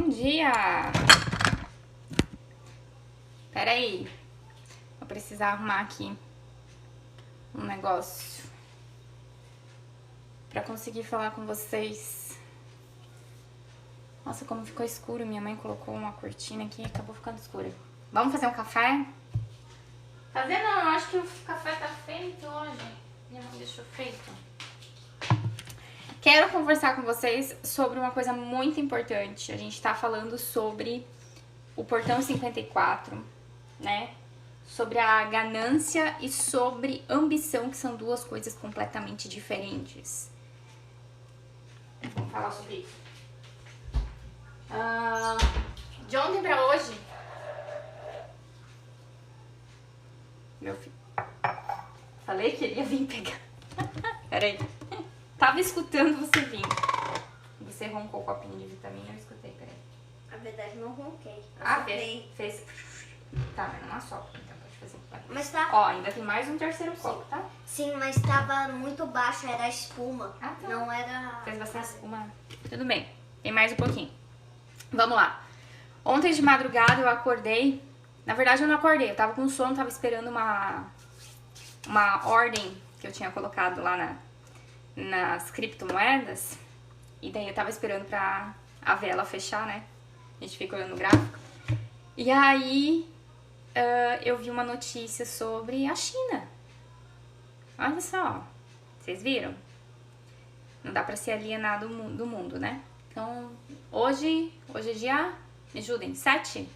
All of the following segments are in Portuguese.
Bom dia! Pera aí, vou precisar arrumar aqui um negócio pra conseguir falar com vocês. Nossa, como ficou escuro, minha mãe colocou uma cortina aqui e acabou ficando escuro. Vamos fazer um café? Fazer não, eu acho que o café tá feito hoje. Minha mãe deixou feito. Quero conversar com vocês sobre uma coisa muito importante. A gente tá falando sobre o portão 54, né? Sobre a ganância e sobre ambição, que são duas coisas completamente diferentes. Vamos falar sobre isso. De ontem pra hoje, meu filho, falei que ele ia vir pegar. Peraí. Tava escutando você vir. Você roncou o copinho de vitamina, eu escutei, peraí. Na verdade, não ronquei. Fez. Tá, mas não assopra, então pode fazer. Mas tá. Ó, ainda tem mais um terceiro copo, tá? Sim, mas tava muito baixo, era espuma. Ah, tá. Não era. Fez bastante espuma. Tudo bem, tem mais um pouquinho. Vamos lá. Ontem de madrugada eu acordei. Na verdade eu não acordei, eu tava com sono, tava esperando uma ordem que eu tinha colocado lá nas criptomoedas. E daí eu tava esperando pra a vela fechar, né? A gente fica olhando o gráfico. E aí eu vi uma notícia sobre a China. Olha só, vocês viram? Não dá pra se alienar do mundo, né? Então, hoje é dia, me ajudem, 7?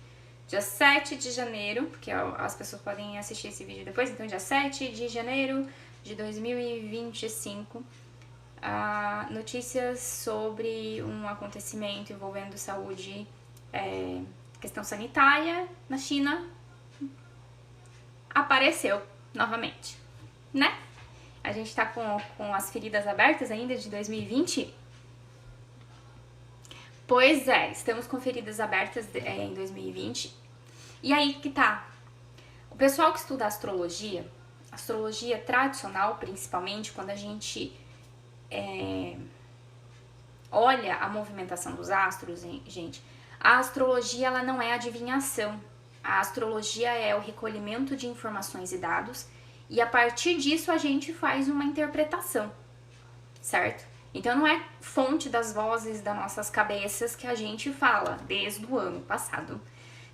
Dia 7 de janeiro, porque as pessoas podem assistir esse vídeo depois, então dia 7 de janeiro de 2025, notícias sobre um acontecimento envolvendo saúde, questão sanitária na China, apareceu novamente, né? A gente tá com as feridas abertas ainda de 2020. Pois é, estamos com feridas abertas em 2020. E aí que tá. O pessoal que estuda astrologia tradicional, principalmente, quando a gente olha a movimentação dos astros, gente, a astrologia ela não é adivinhação. A astrologia é o recolhimento de informações e dados, e a partir disso a gente faz uma interpretação, certo? Então não é fonte das vozes das nossas cabeças que a gente fala desde o ano passado,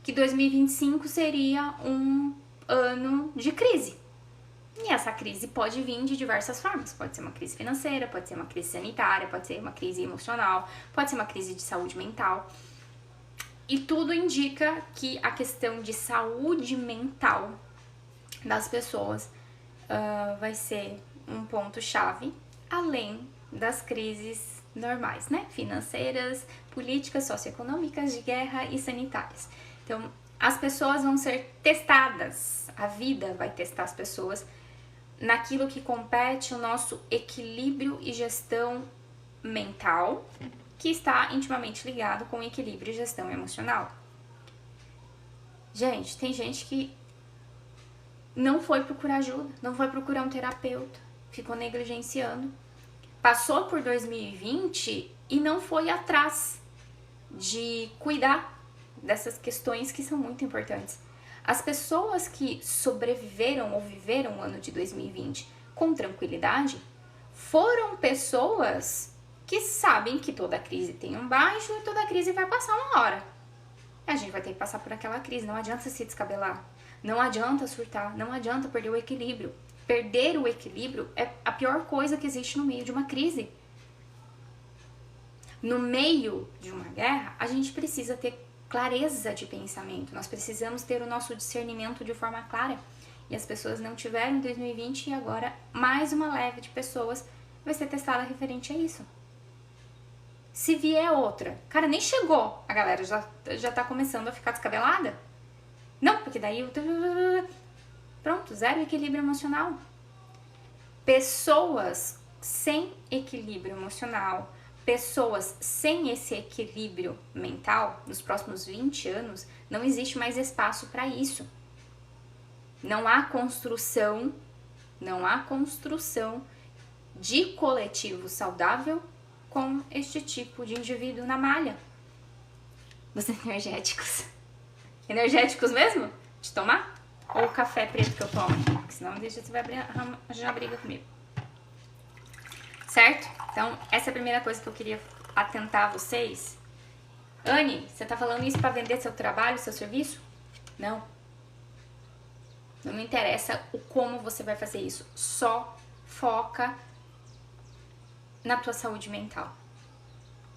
que 2025 seria um ano de crise. E essa crise pode vir de diversas formas. Pode ser uma crise financeira, pode ser uma crise sanitária, pode ser uma crise emocional, pode ser uma crise de saúde mental. E tudo indica que a questão de saúde mental das pessoas vai ser um ponto-chave, além das crises normais, né? Financeiras, políticas, socioeconômicas, de guerra e sanitárias. Então, as pessoas vão ser testadas, a vida vai testar as pessoas naquilo que compete o nosso equilíbrio e gestão mental, que está intimamente ligado com o equilíbrio e gestão emocional. Gente, tem gente que não foi procurar ajuda, não foi procurar um terapeuta, ficou negligenciando. Passou por 2020 e não foi atrás de cuidar dessas questões que são muito importantes. As pessoas que sobreviveram ou viveram o ano de 2020 com tranquilidade foram pessoas que sabem que toda crise tem um baixo e toda crise vai passar uma hora. A gente vai ter que passar por aquela crise, não adianta se descabelar, não adianta surtar, não adianta perder o equilíbrio. Perder o equilíbrio é a pior coisa que existe no meio de uma crise. No meio de uma guerra, a gente precisa ter clareza de pensamento. Nós precisamos ter o nosso discernimento de forma clara. E as pessoas não tiveram em 2020 e agora mais uma leve de pessoas vai ser testada referente a isso. Se vier outra, cara, nem chegou, a galera já tá começando a ficar descabelada. Não, porque daí pronto, zero equilíbrio emocional. Pessoas sem equilíbrio emocional, pessoas sem esse equilíbrio mental, nos próximos 20 anos, não existe mais espaço para isso. Não há construção de coletivo saudável com este tipo de indivíduo na malha. dos energéticos. Energéticos mesmo? De tomar? Ou o café preto que eu tomo? Porque senão você vai arranjar briga comigo. Certo? Então, essa é a primeira coisa que eu queria atentar a vocês. Anne, você tá falando isso pra vender seu trabalho, seu serviço? Não. Não me interessa o como você vai fazer isso. Só foca na tua saúde mental.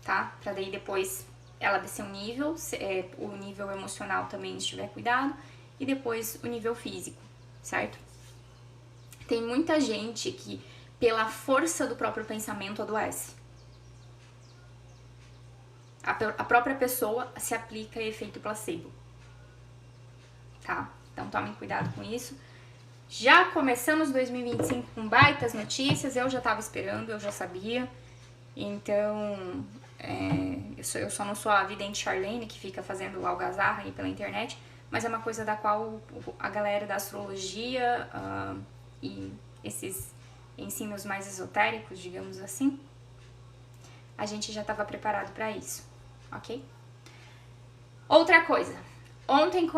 Tá? Pra daí depois ela descer um nível, o nível emocional também estiver cuidado, e depois o nível físico, certo? Tem muita gente que, pela força do próprio pensamento, adoece. A própria pessoa se aplica efeito placebo. Tá? Então tomem cuidado com isso. Já começamos 2025 com baitas notícias, eu já tava esperando, eu já sabia. Então, eu só não sou a vidente Charlene que fica fazendo algazarra aí pela internet, mas é uma coisa da qual a galera da astrologia e esses ensinos mais esotéricos, digamos assim, a gente já estava preparado para isso, ok? Outra coisa, anteontem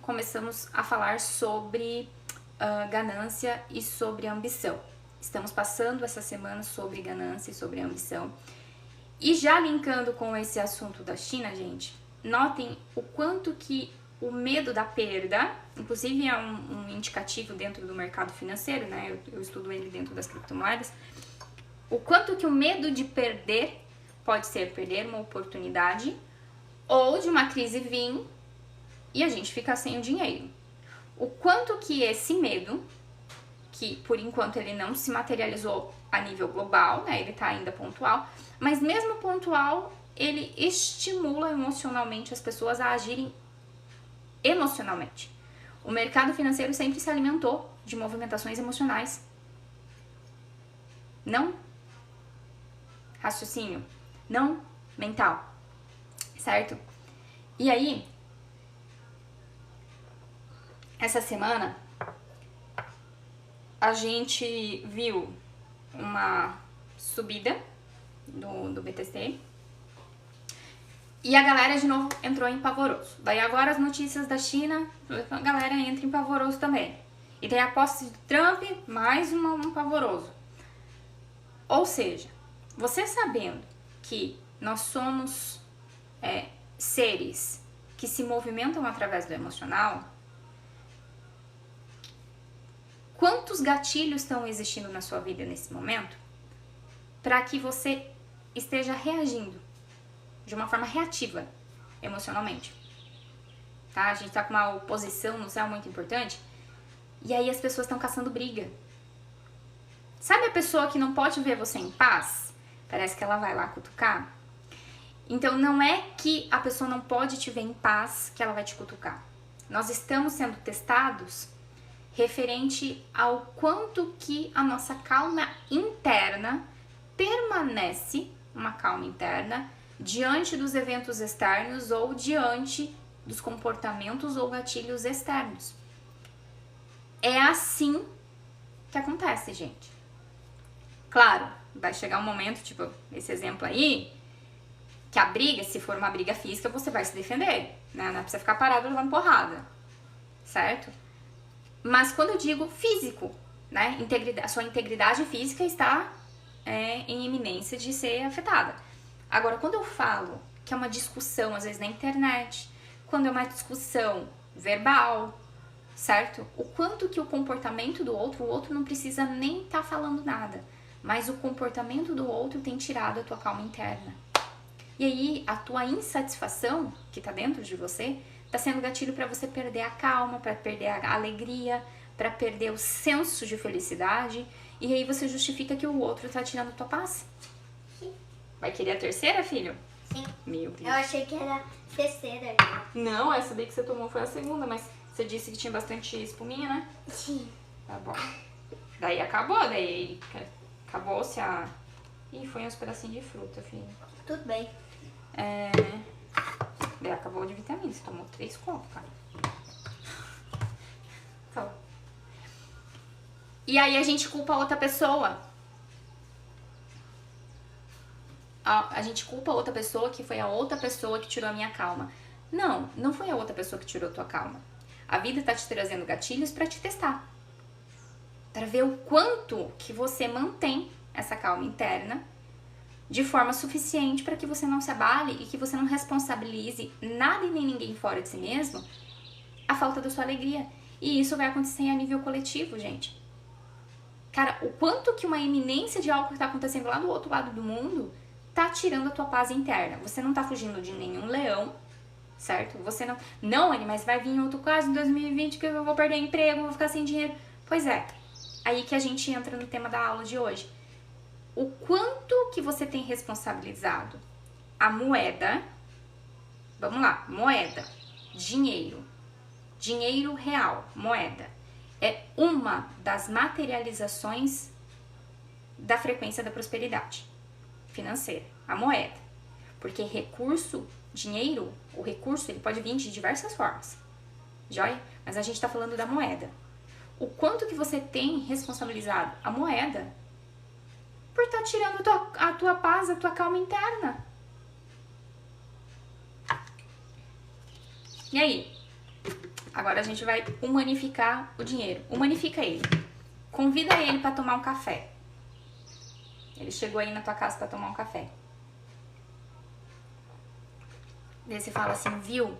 começamos a falar sobre ganância e sobre ambição. Estamos passando essa semana sobre ganância e sobre ambição. E já linkando com esse assunto da China, gente, notem o quanto que o medo da perda, inclusive é um indicativo dentro do mercado financeiro, né? Eu estudo ele dentro das criptomoedas. O quanto que o medo de perder pode ser perder uma oportunidade ou de uma crise vir e a gente ficar sem o dinheiro. O quanto que esse medo, que por enquanto ele não se materializou a nível global, né? Ele tá ainda pontual, mas mesmo pontual, ele estimula emocionalmente as pessoas a agirem emocionalmente. O mercado financeiro sempre se alimentou de movimentações emocionais. Não raciocínio, não mental, certo? E aí, essa semana, a gente viu uma subida do BTC e a galera de novo entrou em pavoroso. Daí agora as notícias da China, a galera entra em pavoroso também. E daí a posse de Trump, mais um pavoroso. Ou seja, você sabendo que nós somos seres que se movimentam através do emocional, quantos gatilhos estão existindo na sua vida nesse momento para que você esteja reagindo de uma forma reativa emocionalmente? Tá? A gente tá com uma oposição no céu muito importante e aí as pessoas estão caçando briga. Sabe a pessoa que não pode ver você em paz? Parece que ela vai lá cutucar. Então não é que a pessoa não pode te ver em paz que ela vai te cutucar. Nós estamos sendo testados referente ao quanto que a nossa calma interna permanece, uma calma interna, diante dos eventos externos ou diante dos comportamentos ou gatilhos externos. É assim que acontece, gente. Claro, vai chegar um momento, tipo esse exemplo aí, que a briga, se for uma briga física, você vai se defender, né? Não precisa ficar parado levando porrada, certo? Mas quando eu digo físico, né? A sua integridade física está em iminência de ser afetada. Agora, quando eu falo que é uma discussão, às vezes na internet, quando é uma discussão verbal, certo? O quanto que o comportamento do outro, o outro não precisa nem estar falando nada, mas o comportamento do outro tem tirado a tua calma interna. E aí, a tua insatisfação, que tá dentro de você, tá sendo gatilho para você perder a calma, para perder a alegria, para perder o senso de felicidade. E aí você justifica que o outro tá tirando a tua paz. Sim. Vai querer a terceira, filho? Sim. Meu Deus. Eu achei que era a terceira. Não, essa daí que você tomou foi a segunda, mas você disse que tinha bastante espuminha, né? Sim. Tá bom. Daí acabou, daí acabou-se a... Ih, foi uns pedacinhos de fruta, filho. Tudo bem. Daí acabou de vitamina, você tomou 3 copos, cara. Então. E aí a gente culpa a outra pessoa. a gente culpa a outra pessoa que foi a outra pessoa que tirou a minha calma. Não, não foi a outra pessoa que tirou a tua calma. A vida tá te trazendo gatilhos para te testar. Para ver o quanto que você mantém essa calma interna de forma suficiente para que você não se abale e que você não responsabilize nada e nem ninguém fora de si mesmo a falta da sua alegria. E isso vai acontecer a nível coletivo, gente. Cara, o quanto que uma eminência de algo que tá acontecendo lá do outro lado do mundo tá tirando a tua paz interna. Você não tá fugindo de nenhum leão, certo? Você não... Não, Anny, mas vai vir outro caso em 2020 que eu vou perder emprego, vou ficar sem dinheiro. Pois é, aí que a gente entra no tema da aula de hoje. O quanto que você tem responsabilizado a moeda, vamos lá, moeda, dinheiro real, moeda, é uma das materializações da frequência da prosperidade financeira, a moeda. Porque recurso, dinheiro, o recurso, ele pode vir de diversas formas, joia? Mas a gente tá falando da moeda. O quanto que você tem responsabilizado a moeda por estar tirando a tua paz, a tua calma interna. E aí? Agora a gente vai humanificar o dinheiro. Humanifica ele. Convida ele para tomar um café. Ele chegou aí na tua casa para tomar um café. Daí você fala assim, viu?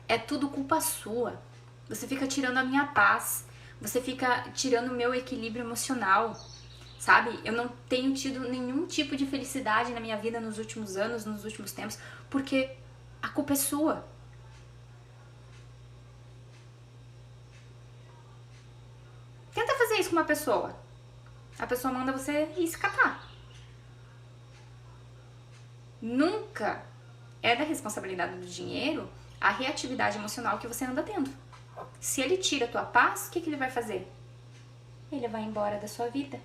É tudo culpa sua. Você fica tirando a minha paz. Você fica tirando o meu equilíbrio emocional. Sabe? Eu não tenho tido nenhum tipo de felicidade na minha vida nos últimos anos, nos últimos tempos, porque a culpa é sua. Tenta fazer isso com uma pessoa. A pessoa manda você ir se catar. Nunca é da responsabilidade do dinheiro a reatividade emocional que você anda tendo. Se ele tira a tua paz, o que ele vai fazer? Ele vai embora da sua vida.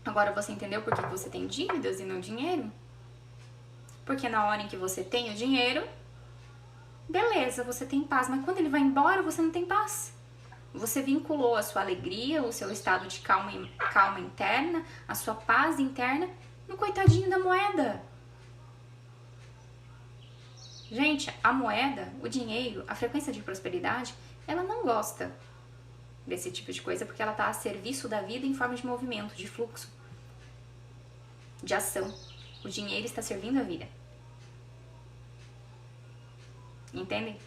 Agora você entendeu por que você tem dívidas e não dinheiro? Porque na hora em que você tem o dinheiro, beleza, você tem paz. Mas quando ele vai embora, você não tem paz. Você vinculou a sua alegria, o seu estado de calma interna, a sua paz interna, no coitadinho da moeda. Gente, a moeda, o dinheiro, a frequência de prosperidade, ela não gosta desse tipo de coisa porque ela está a serviço da vida em forma de movimento, de fluxo, de ação. O dinheiro está servindo a vida. Entendem?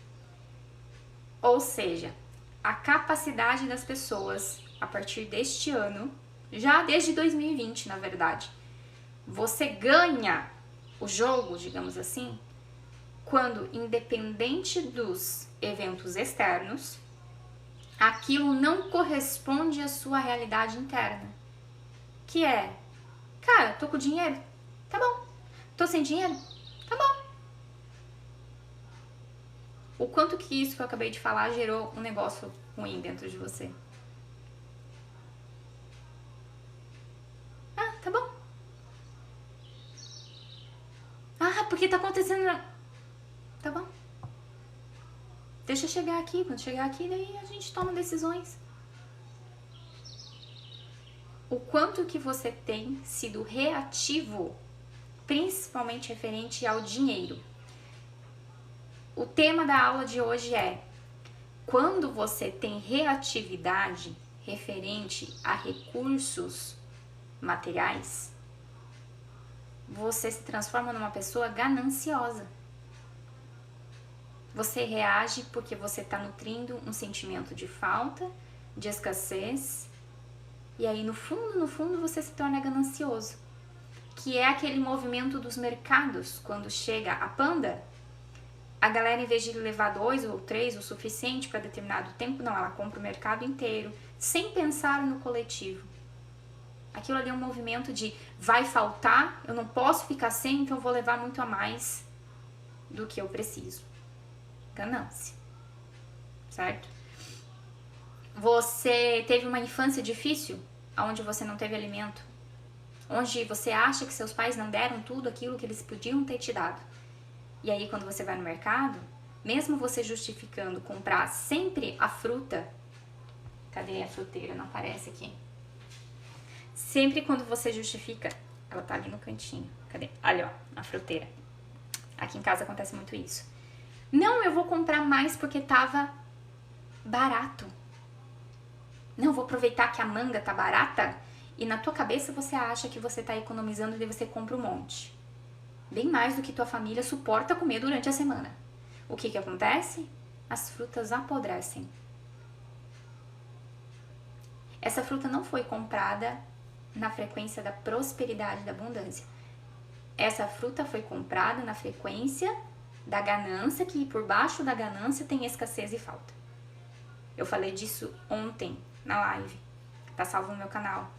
Ou seja, a capacidade das pessoas a partir deste ano, já desde 2020, na verdade, você ganha o jogo, digamos assim, quando, independente dos eventos externos, aquilo não corresponde à sua realidade interna. Que é, cara, tô com dinheiro? Tá bom. Tô sem dinheiro? Tá bom. O quanto que isso que eu acabei de falar gerou um negócio ruim dentro de você? Ah, tá bom. Ah, porque tá acontecendo... Tá bom. Deixa eu chegar aqui. Quando chegar aqui, daí a gente toma decisões. O quanto que você tem sido reativo, principalmente referente ao dinheiro. O tema da aula de hoje é: quando você tem reatividade referente a recursos materiais, você se transforma numa pessoa gananciosa. Você reage porque você está nutrindo um sentimento de falta, de escassez, e aí no fundo você se torna ganancioso. Que é aquele movimento dos mercados, quando chega a panda, a galera, em vez de levar 2 ou 3 o suficiente para determinado tempo, não, ela compra o mercado inteiro, sem pensar no coletivo. Aquilo ali é um movimento de vai faltar, eu não posso ficar sem, então eu vou levar muito a mais do que eu preciso. Ganância, certo? Você teve uma infância difícil, onde você não teve alimento, onde você acha que seus pais não deram tudo aquilo que eles podiam ter te dado. E aí quando você vai no mercado, mesmo você justificando comprar sempre a fruta, cadê a fruteira? Não aparece aqui. Sempre quando você justifica, ela tá ali no cantinho. Cadê? Ali, ó, na fruteira. Aqui em casa acontece muito isso. Não, eu vou comprar mais porque tava barato. Não, vou aproveitar que a manga tá barata e na tua cabeça você acha que você tá economizando e você compra um monte. Bem mais do que tua família suporta comer durante a semana. O que acontece? As frutas apodrecem. Essa fruta não foi comprada na frequência da prosperidade e da abundância. Essa fruta foi comprada na frequência da ganância, que por baixo da ganância tem escassez e falta. Eu falei disso ontem na live, tá salvo no meu canal.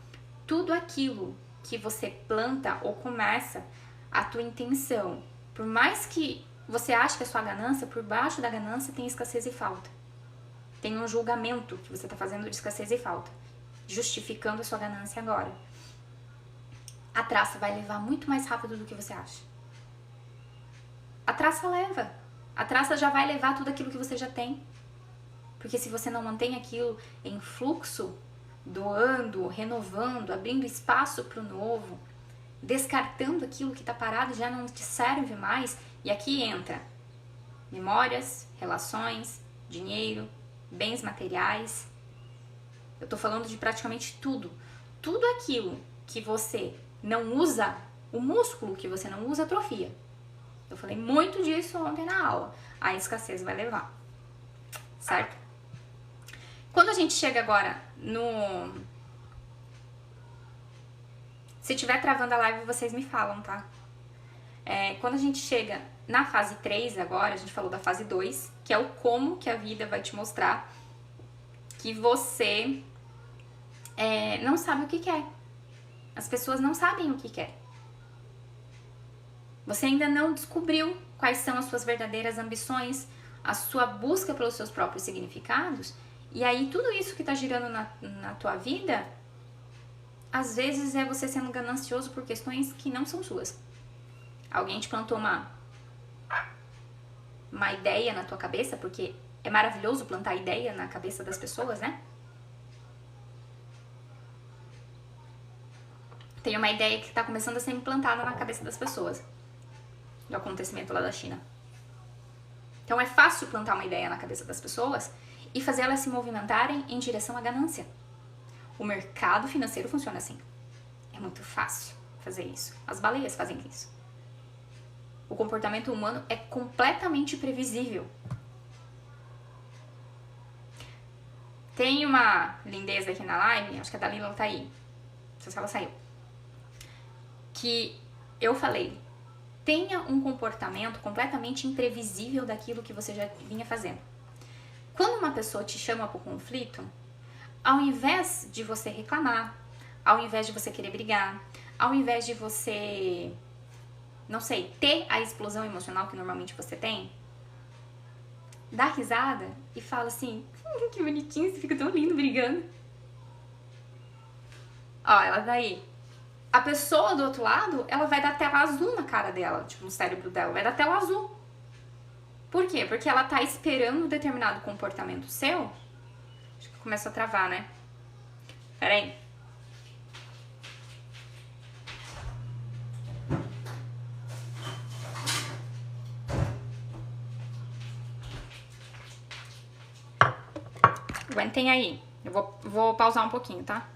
Tudo aquilo que você planta ou começa, a tua intenção, por mais que você ache que é sua ganância, por baixo da ganância tem escassez e falta. Tem um julgamento que você está fazendo de escassez e falta, justificando a sua ganância agora. A traça vai levar muito mais rápido do que você acha. A traça leva. A traça já vai levar tudo aquilo que você já tem. Porque se você não mantém aquilo em fluxo, doando, renovando, abrindo espaço para o novo, descartando aquilo que está parado já não te serve mais, e aqui entra memórias, relações, dinheiro, bens materiais. Eu tô falando de praticamente tudo. Tudo aquilo que você não usa, o músculo que você não usa, atrofia. Eu falei muito disso ontem na aula. A escassez vai levar. Certo? Quando a gente chega agora no... Se tiver travando a live, vocês me falam, tá? Quando a gente chega na fase 3 agora, a gente falou da fase 2, que é o como que a vida vai te mostrar que você não sabe o que quer. As pessoas não sabem o que quer. Você ainda não descobriu quais são as suas verdadeiras ambições, a sua busca pelos seus próprios significados, e aí tudo isso que tá girando na tua vida, às vezes é você sendo ganancioso por questões que não são suas. Alguém te plantou uma ideia na tua cabeça, porque é maravilhoso plantar ideia na cabeça das pessoas, né? Tem uma ideia que está começando a ser implantada na cabeça das pessoas, do acontecimento lá da China. Então é fácil plantar uma ideia na cabeça das pessoas e fazer elas se movimentarem em direção à ganância. O mercado financeiro funciona assim. É muito fácil fazer isso. As baleias fazem isso. O comportamento humano é completamente previsível. Tem uma lindeza aqui na live, acho que a Dalila tá aí. Não sei se ela saiu. Que eu falei, tenha um comportamento completamente imprevisível daquilo que você já vinha fazendo. Quando uma pessoa te chama para o conflito, ao invés de você reclamar, ao invés de você querer brigar, ao invés de você, não sei, ter a explosão emocional que normalmente você tem, dá risada e fala assim, que bonitinho, você fica tão lindo brigando. Ó, ela tá aí. A pessoa do outro lado, ela vai dar tela azul na cara dela, tipo, no cérebro dela, vai dar tela azul. Por quê? Porque ela tá esperando um determinado comportamento seu. Acho que começou a travar, né? Pera aí. Aguentem aí. Eu vou pausar um pouquinho, tá?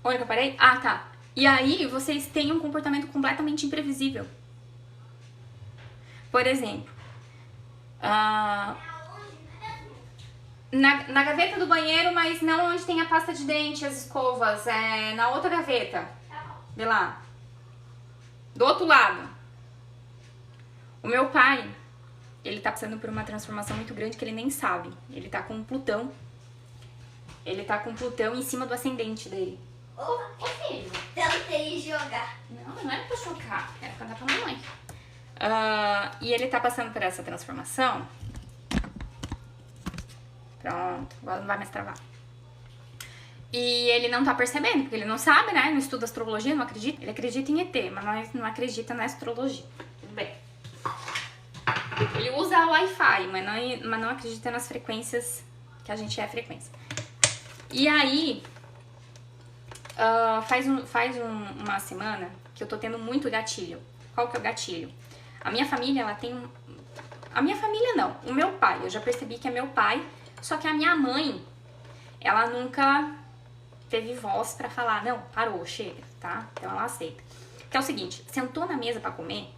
Onde que eu parei? Ah, tá. E aí vocês têm um comportamento completamente imprevisível. Por exemplo, na gaveta do banheiro, mas não onde tem a pasta de dente, as escovas, na outra gaveta. Vê lá. Do outro lado. O meu pai, ele tá passando por uma transformação muito grande que ele nem sabe. Ele tá com Plutão. Ele tá com Plutão em cima do ascendente dele. Ô filho, tentei jogar. Não era pra chocar, era pra dar pra mamãe. E ele tá passando por essa transformação. Pronto, agora não vai mais travar. E ele não tá percebendo, porque ele não sabe, né? Não estuda astrologia, não acredita. Ele acredita em ET, mas não acredita na astrologia. Tudo bem. Ele usa a Wi-Fi, mas não acredita nas frequências que a gente é frequência. E aí, faz uma semana que eu tô tendo muito gatilho. Qual que é o gatilho? A minha família, ela tem A minha família não, o meu pai. Eu já percebi que é meu pai, só que a minha mãe, ela nunca teve voz pra falar, não, parou, chega, tá? Então ela aceita. Que é o seguinte, sentou na mesa pra comer,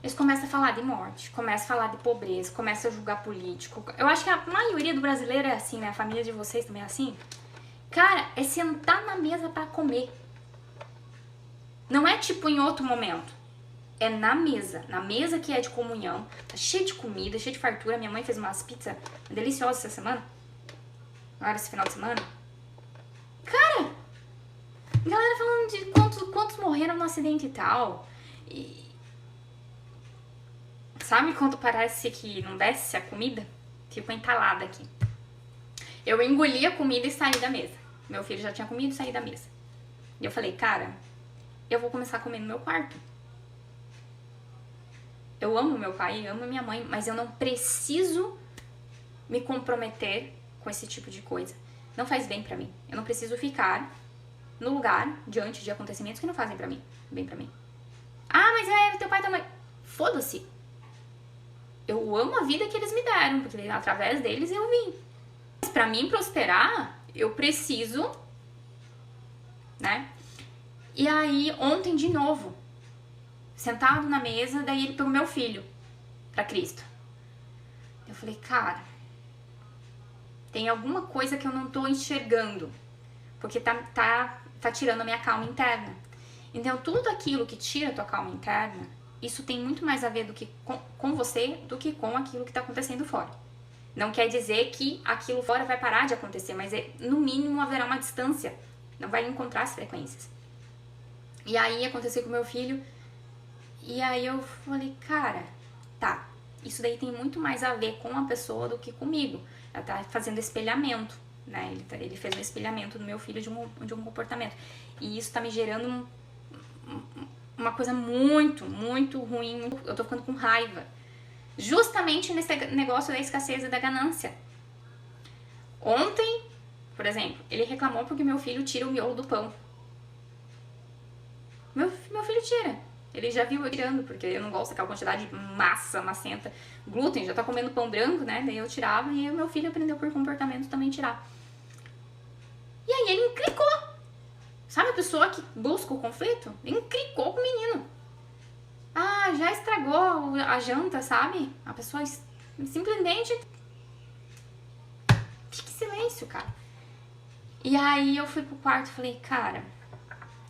eles começam a falar de morte, começam a falar de pobreza, começam a julgar político. Eu acho que a maioria do brasileiro é assim, né? A família de vocês também é assim. Cara, é sentar na mesa pra comer. Não é tipo em outro momento. É na mesa que é de comunhão. Tá cheio de comida, cheio de fartura. Minha mãe fez umas pizzas deliciosas essa semana. Agora esse final de semana. Cara, galera falando de quantos morreram no acidente e tal. E sabe quando parece que não desce a comida? Fico entalada aqui. Eu engoli a comida e saí da mesa. Meu filho já tinha comido e saí da mesa. E eu falei, cara, eu vou começar a comer no meu quarto. Eu amo meu pai, amo minha mãe, mas eu não preciso me comprometer com esse tipo de coisa. Não faz bem pra mim. Eu não preciso ficar no lugar diante de acontecimentos que não fazem bem pra mim. Ah, mas é teu pai e tua mãe. Foda-se. Eu amo a vida que eles me deram, porque através deles eu vim. Mas pra mim prosperar, eu preciso, né? E aí, ontem de novo, sentado na mesa, daí ele pegou meu filho pra Cristo. Eu falei, cara, tem alguma coisa que eu não tô enxergando, porque tá tirando a minha calma interna. Então, tudo aquilo que tira a tua calma interna, isso tem muito mais a ver do que com você do que com aquilo que tá acontecendo fora. Não quer dizer que aquilo fora vai parar de acontecer, mas no mínimo haverá uma distância. Não vai encontrar as frequências. E aí aconteceu com meu filho. E aí eu falei, cara, tá, isso daí tem muito mais a ver com a pessoa do que comigo. Ela tá fazendo espelhamento, né? Ele fez um espelhamento no meu filho de um comportamento. E isso tá me gerando uma coisa muito, muito ruim. Eu tô ficando com raiva. Justamente nesse negócio da escassez e da ganância. Ontem, por exemplo, ele reclamou porque meu filho tira o miolo do pão. Meu filho tira. Ele já viu eu tirando, porque eu não gosto daquela quantidade de massa, macenta. Glúten, já tá comendo pão branco, né? Daí eu tirava e o meu filho aprendeu por comportamento também tirar. E aí ele enclicou. Sabe a pessoa que busca o conflito? Ele enclicou com o menino. Ah, já estragou a janta, sabe? A pessoa simplesmente... Fique em silêncio, cara. E aí eu fui pro quarto e falei, cara,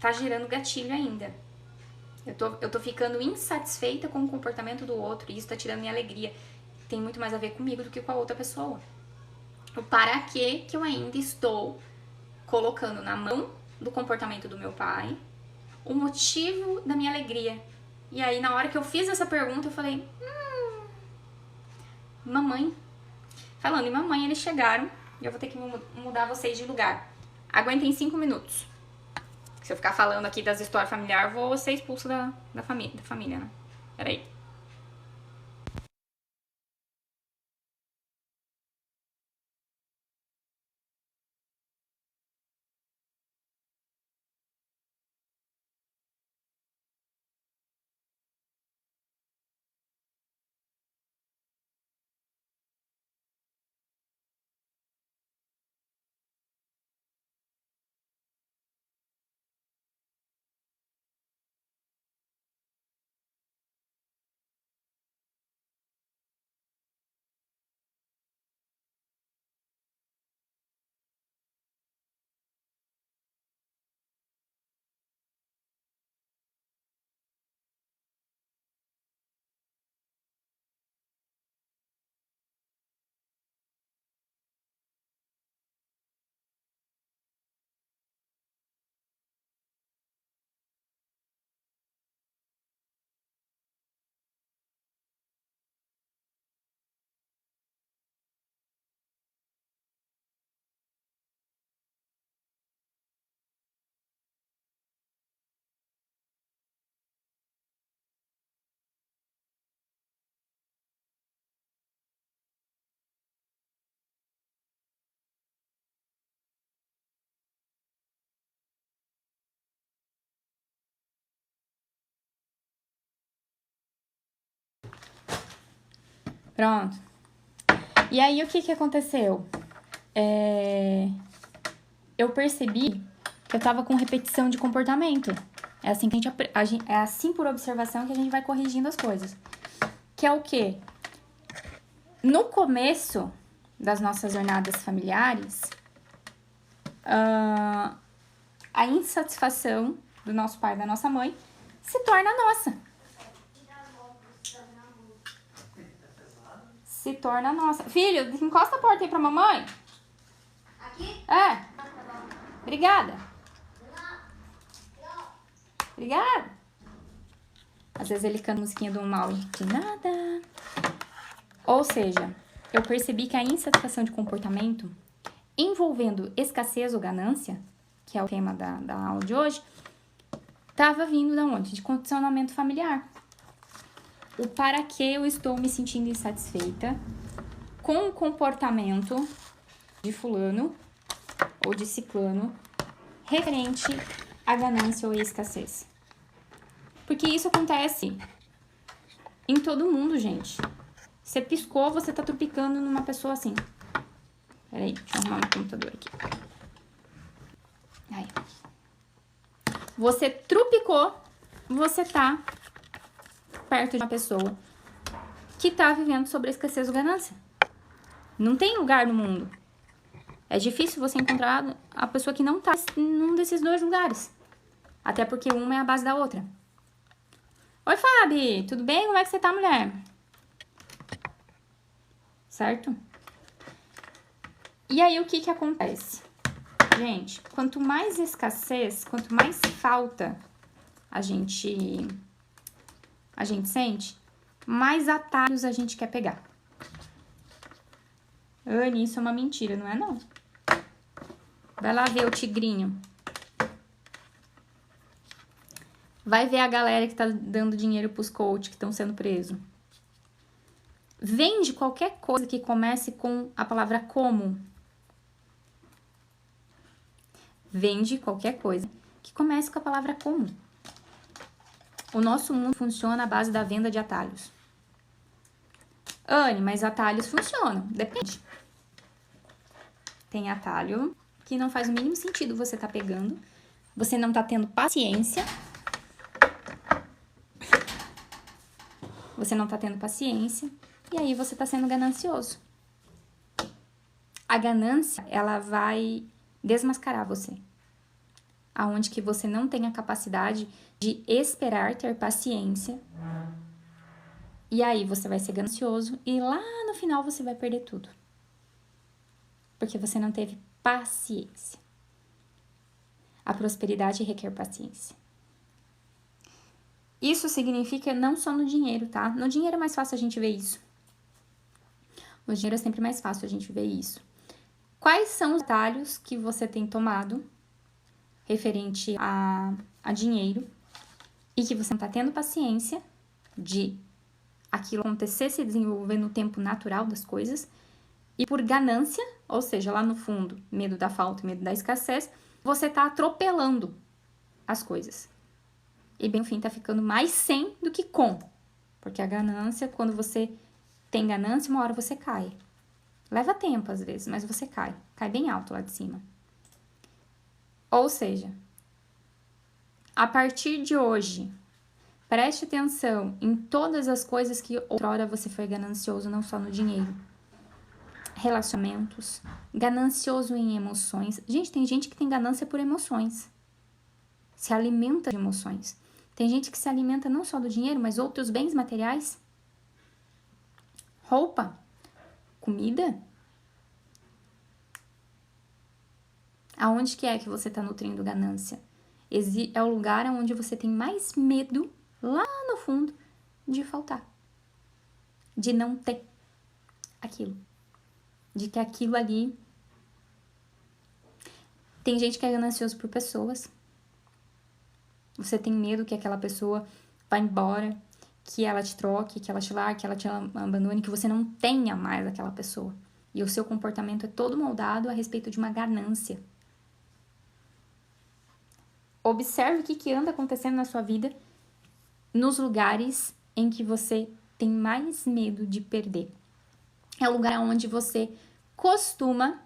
tá gerando gatilho ainda. Eu tô ficando insatisfeita com o comportamento do outro e isso tá tirando minha alegria. Tem muito mais a ver comigo do que com a outra pessoa. O para que eu ainda estou colocando na mão do comportamento do meu pai o motivo da minha alegria. E aí, na hora que eu fiz essa pergunta, eu falei, mamãe. Falando em mamãe, eles chegaram e eu vou ter que mudar vocês de lugar. Aguentem 5 minutos. Se eu ficar falando aqui das histórias familiares, vou ser expulso da família, né? Peraí. Pronto. E aí, o que que aconteceu? Eu percebi que eu tava com repetição de comportamento. É assim que é assim por observação que a gente vai corrigindo as coisas. Que é o quê? No começo das nossas jornadas familiares, a insatisfação do nosso pai e da nossa mãe se torna nossa. Se torna nossa. Filho, encosta a porta aí pra mamãe. Aqui? É. Obrigada. Obrigada. Às vezes ele canta a musiquinha do mal e de nada. Ou seja, eu percebi que a insatisfação de comportamento envolvendo escassez ou ganância, que é o tema da aula de hoje, estava vindo da onde? De condicionamento familiar. O para que eu estou me sentindo insatisfeita com o comportamento de fulano ou de ciclano referente à ganância ou à escassez. Porque isso acontece em todo mundo, gente. Você piscou, você tá tropicando numa pessoa assim. Peraí, deixa eu arrumar meu computador aqui. Aí. Você tropicou, você tá perto de uma pessoa que tá vivendo sobre a escassez ou ganância. Não tem lugar no mundo. É difícil você encontrar a pessoa que não tá num desses dois lugares. Até porque uma é a base da outra. Oi, Fabi, tudo bem? Como é que você tá, mulher? Certo? E aí, o que que acontece? Gente, quanto mais escassez, quanto mais falta a gente sente, mais atalhos a gente quer pegar. Anne, isso é uma mentira, não é não? Vai lá ver o tigrinho. Vai ver a galera que tá dando dinheiro pros coaches que estão sendo presos. Vende qualquer coisa que comece com a palavra como. Vende qualquer coisa que comece com a palavra como. O nosso mundo funciona à base da venda de atalhos. Anne, mas atalhos funcionam. Depende. Tem atalho que não faz o mínimo sentido você tá pegando. Você não tá tendo paciência. Você não tá tendo paciência. E aí você tá sendo ganancioso. A ganância, ela vai desmascarar você. Aonde que você não tem a capacidade de esperar, ter paciência. E aí você vai ser ganancioso e lá no final você vai perder tudo. Porque você não teve paciência. A prosperidade requer paciência. Isso significa não só no dinheiro, tá? No dinheiro é mais fácil a gente ver isso. No dinheiro é sempre mais fácil a gente ver isso. Quais são os atalhos que você tem tomado referente a dinheiro e que você não tá tendo paciência de aquilo acontecer, se desenvolver no tempo natural das coisas, e por ganância, ou seja, lá no fundo, medo da falta, medo da escassez, você tá atropelando as coisas. E bem no fim tá ficando mais sem do que com. Porque a ganância, quando você tem ganância, uma hora você cai. Leva tempo às vezes, mas você cai. Cai bem alto lá de cima. Ou seja, a partir de hoje, preste atenção em todas as coisas que outrora você foi ganancioso, não só no dinheiro. Relacionamentos, ganancioso em emoções. Gente, tem gente que tem ganância por emoções. Se alimenta de emoções. Tem gente que se alimenta não só do dinheiro, mas outros bens materiais. Roupa, comida. Aonde que é que você está nutrindo ganância? É o lugar onde você tem mais medo, lá no fundo, de faltar. De não ter aquilo. De que aquilo ali... Tem gente que é ganancioso por pessoas. Você tem medo que aquela pessoa vá embora, que ela te troque, que ela te largue, que ela te abandone, que você não tenha mais aquela pessoa. E o seu comportamento é todo moldado a respeito de uma ganância. Observe o que anda acontecendo na sua vida nos lugares em que você tem mais medo de perder. é o lugar onde você costuma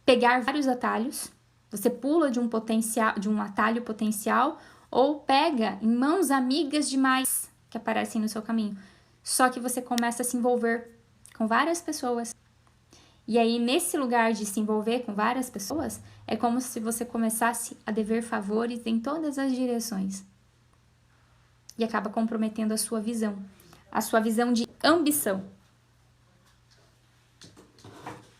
pegar vários atalhos. Você pula de um atalho potencial ou pega em mãos amigas demais que aparecem no seu caminho. Só que você começa a se envolver com várias pessoas. E aí, nesse lugar de se envolver com várias pessoas, é como se você começasse a dever favores em todas as direções. E acaba comprometendo a sua visão de ambição.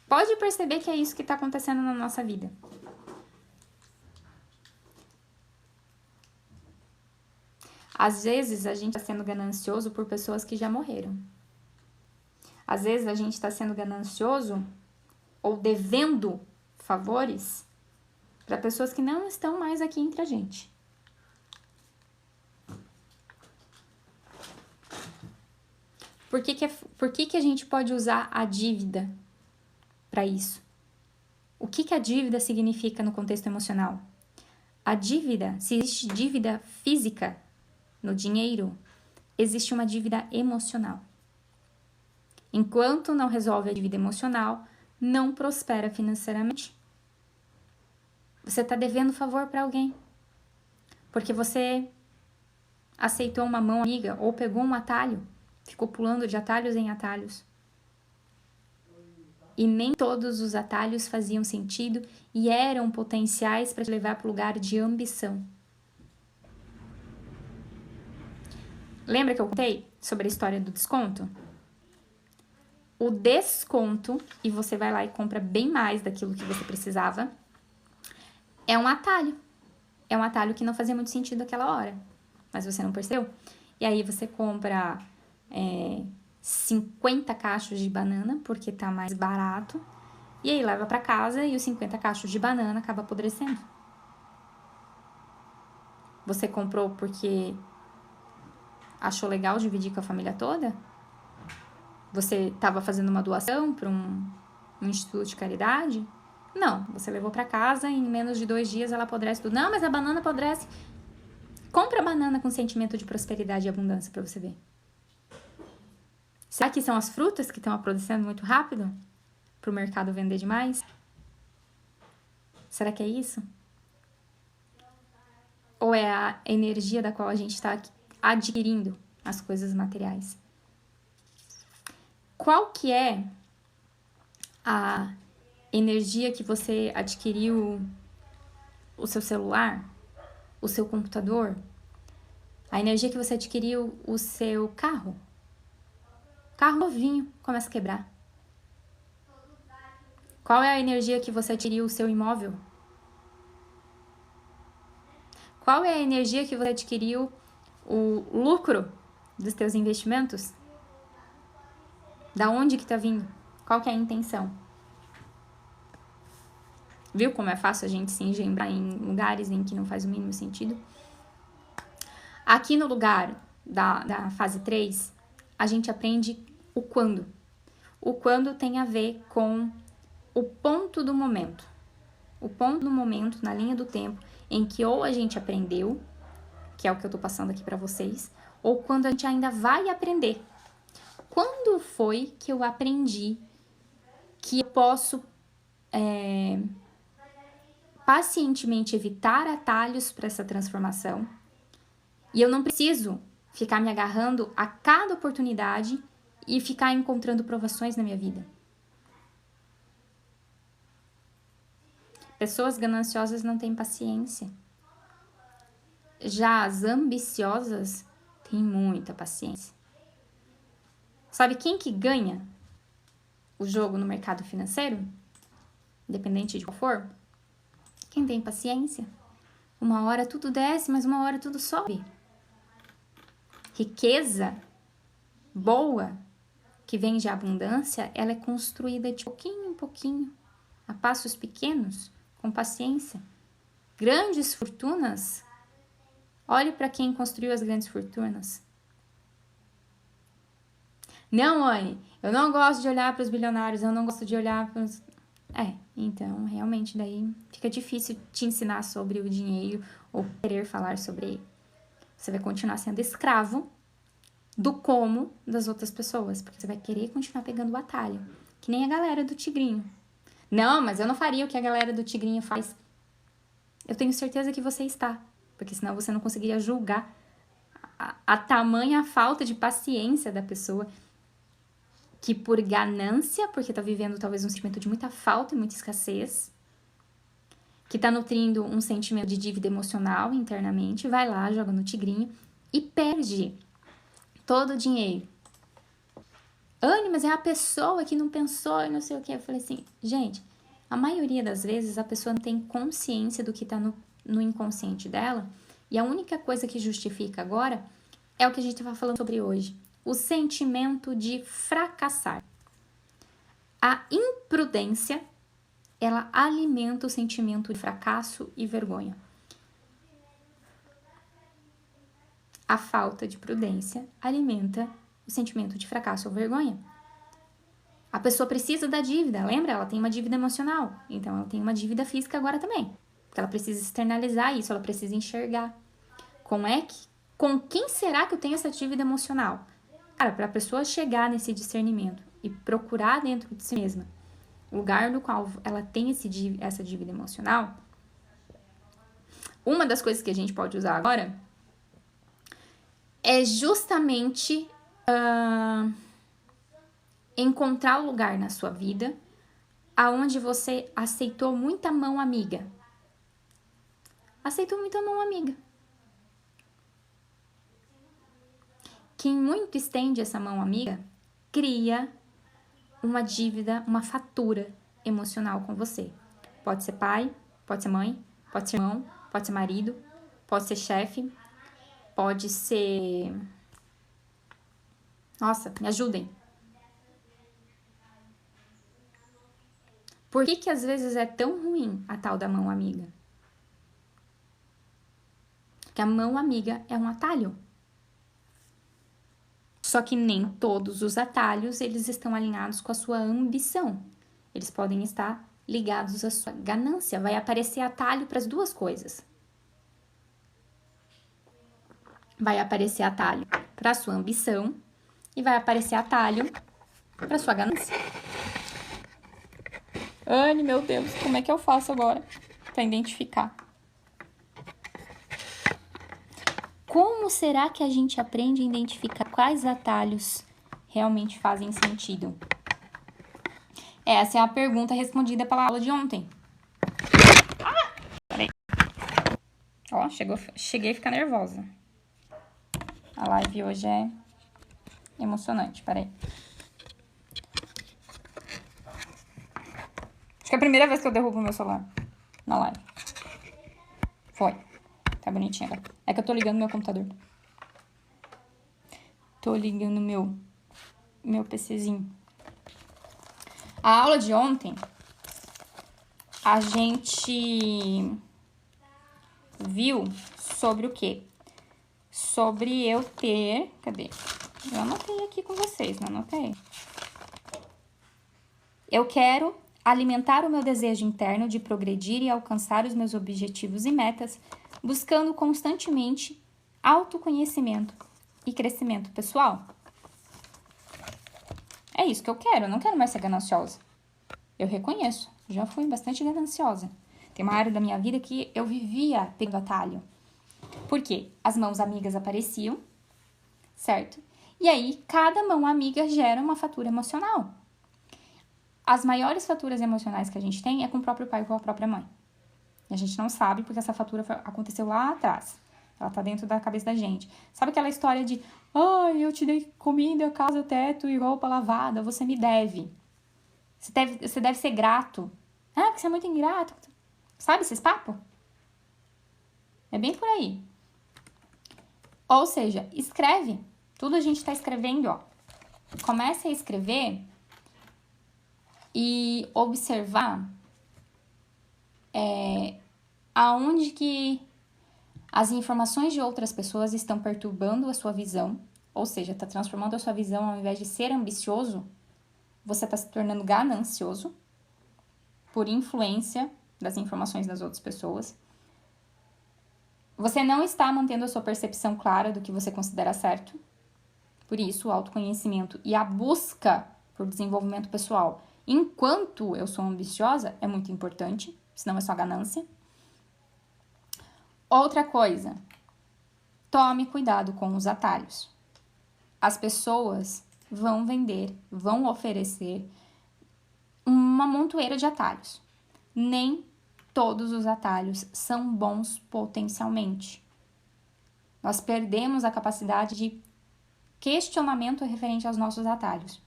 Pode perceber que é isso que está acontecendo na nossa vida. Às vezes, a gente está sendo ganancioso por pessoas que já morreram. Às vezes, a gente está sendo ganancioso ou devendo favores para pessoas que não estão mais aqui entre a gente. Por que a gente pode usar a dívida para isso? O que a dívida significa no contexto emocional? A dívida, se existe dívida física no dinheiro, existe uma dívida emocional. Enquanto não resolve a dívida emocional, não prospera financeiramente. Você está devendo favor para alguém. Porque você aceitou uma mão amiga ou pegou um atalho, ficou pulando de atalhos em atalhos. E nem todos os atalhos faziam sentido e eram potenciais para te levar para o lugar de ambição. Lembra que eu contei sobre a história do desconto? O desconto, e você vai lá e compra bem mais daquilo que você precisava, é um atalho. É um atalho que não fazia muito sentido naquela hora, mas você não percebeu. E aí você compra 50 cachos de banana, porque tá mais barato, e aí leva para casa e os 50 cachos de banana acabam apodrecendo. Você comprou porque achou legal dividir com a família toda? Você estava fazendo uma doação para um instituto de caridade? Não, você levou para casa e em menos de 2 dias ela apodrece tudo. Não, mas a banana apodrece. Compra a banana com sentimento de prosperidade e abundância para você ver. Será que são as frutas que estão apodrecendo muito rápido para o mercado vender demais? Será que é isso? Ou é a energia da qual a gente está adquirindo as coisas materiais? Qual que é a energia que você adquiriu o seu celular, o seu computador, a energia que você adquiriu o seu carro? Carro novinho começa a quebrar. Qual é a energia que você adquiriu o seu imóvel? Qual é a energia que você adquiriu o lucro dos teus investimentos? Da onde que tá vindo? Qual que é a intenção? Viu como é fácil a gente se engendrar em lugares em que não faz o mínimo sentido? Aqui no lugar da fase 3, a gente aprende o quando. O quando tem a ver com o ponto do momento. O ponto do momento, na linha do tempo, em que ou a gente aprendeu, que é o que eu tô passando aqui pra vocês, ou quando a gente ainda vai aprender. Quando foi que eu aprendi que eu posso pacientemente evitar atalhos para essa transformação e eu não preciso ficar me agarrando a cada oportunidade e ficar encontrando provações na minha vida? Pessoas gananciosas não têm paciência. Já as ambiciosas têm muita paciência. Sabe quem que ganha o jogo no mercado financeiro? Independente de qual for? Quem tem paciência. Uma hora tudo desce, mas uma hora tudo sobe. Riqueza boa, que vem de abundância, ela é construída de pouquinho em pouquinho, a passos pequenos, com paciência. Grandes fortunas, olhe para quem construiu as grandes fortunas. Não, Anne, eu não gosto de olhar para os bilionários, eu não gosto de olhar para os... Então, realmente, daí fica difícil te ensinar sobre o dinheiro ou querer falar sobre ele. Você vai continuar sendo escravo do como das outras pessoas, porque você vai querer continuar pegando o atalho, que nem a galera do tigrinho. Não, mas eu não faria o que a galera do tigrinho faz. Eu tenho certeza que você está, porque senão você não conseguiria julgar a tamanha falta de paciência da pessoa que por ganância, porque tá vivendo talvez um sentimento de muita falta e muita escassez, que tá nutrindo um sentimento de dívida emocional internamente, vai lá, joga no tigrinho e perde todo o dinheiro. Anne, mas é a pessoa que não pensou e não sei o que. Eu falei assim, gente, a maioria das vezes a pessoa não tem consciência do que tá no inconsciente dela, e a única coisa que justifica agora é o que a gente estava falando sobre hoje. O sentimento de fracassar. A imprudência, ela alimenta o sentimento de fracasso e vergonha. A falta de prudência alimenta o sentimento de fracasso ou vergonha. A pessoa precisa da dívida, lembra? Ela tem uma dívida emocional, então ela tem uma dívida física agora também. Porque ela precisa externalizar isso, ela precisa enxergar. Com quem será que eu tenho essa dívida emocional? Cara, para a pessoa chegar nesse discernimento e procurar dentro de si mesma o lugar no qual ela tem essa dívida emocional, uma das coisas que a gente pode usar agora é justamente encontrar o lugar na sua vida aonde você aceitou muita mão amiga. Aceitou muita mão amiga. Quem muito estende essa mão amiga cria uma dívida, uma fatura emocional com você. Pode ser pai, pode ser mãe, pode ser irmão, pode ser marido, pode ser chefe, pode ser... Nossa, me ajudem. Por que às vezes é tão ruim a tal da mão amiga? Porque a mão amiga é um atalho. Só que nem todos os atalhos, eles estão alinhados com a sua ambição. Eles podem estar ligados à sua ganância. Vai aparecer atalho para as duas coisas. Vai aparecer atalho para a sua ambição e vai aparecer atalho para a sua ganância. Anne, meu Deus, como é que eu faço agora para identificar? Como será que a gente aprende a identificar quais atalhos realmente fazem sentido? Essa é a pergunta respondida pela aula de ontem. Peraí. Ó, cheguei a ficar nervosa. A live hoje é emocionante, peraí. Acho que é a primeira vez que eu derrubo o meu celular na live. Foi. Tá bonitinho agora. É que eu tô ligando meu computador. Tô ligando meu PCzinho. A aula de ontem, a gente viu sobre o quê? Sobre eu ter... Cadê? Eu anotei aqui com vocês, não anotei? Eu quero alimentar o meu desejo interno de progredir e alcançar os meus objetivos e metas, buscando constantemente autoconhecimento e crescimento pessoal. É isso que eu quero, eu não quero mais ser gananciosa. Eu reconheço, já fui bastante gananciosa. Tem uma área da minha vida que eu vivia pegando atalho. Por quê? As mãos amigas apareciam, certo? E aí, cada mão amiga gera uma fatura emocional. As maiores faturas emocionais que a gente tem é com o próprio pai e com a própria mãe. E a gente não sabe porque essa fatura aconteceu lá atrás. Ela tá dentro da cabeça da gente. Sabe aquela história de... Ai, eu te dei comida, casa, teto e roupa lavada. Você me deve. Você deve ser grato. Ah, porque você é muito ingrato. Sabe esses papos? É bem por aí. Ou seja, escreve. Tudo a gente tá escrevendo, ó. Comece a escrever e observar aonde que as informações de outras pessoas estão perturbando a sua visão, ou seja, está transformando a sua visão, ao invés de ser ambicioso, você está se tornando ganancioso por influência das informações das outras pessoas. Você não está mantendo a sua percepção clara do que você considera certo. Por isso, o autoconhecimento e a busca por desenvolvimento pessoal, enquanto eu sou ambiciosa, é muito importante, senão é só ganância. Outra coisa, tome cuidado com os atalhos. As pessoas vão vender, vão oferecer uma montoeira de atalhos. Nem todos os atalhos são bons potencialmente. Nós perdemos a capacidade de questionamento referente aos nossos atalhos.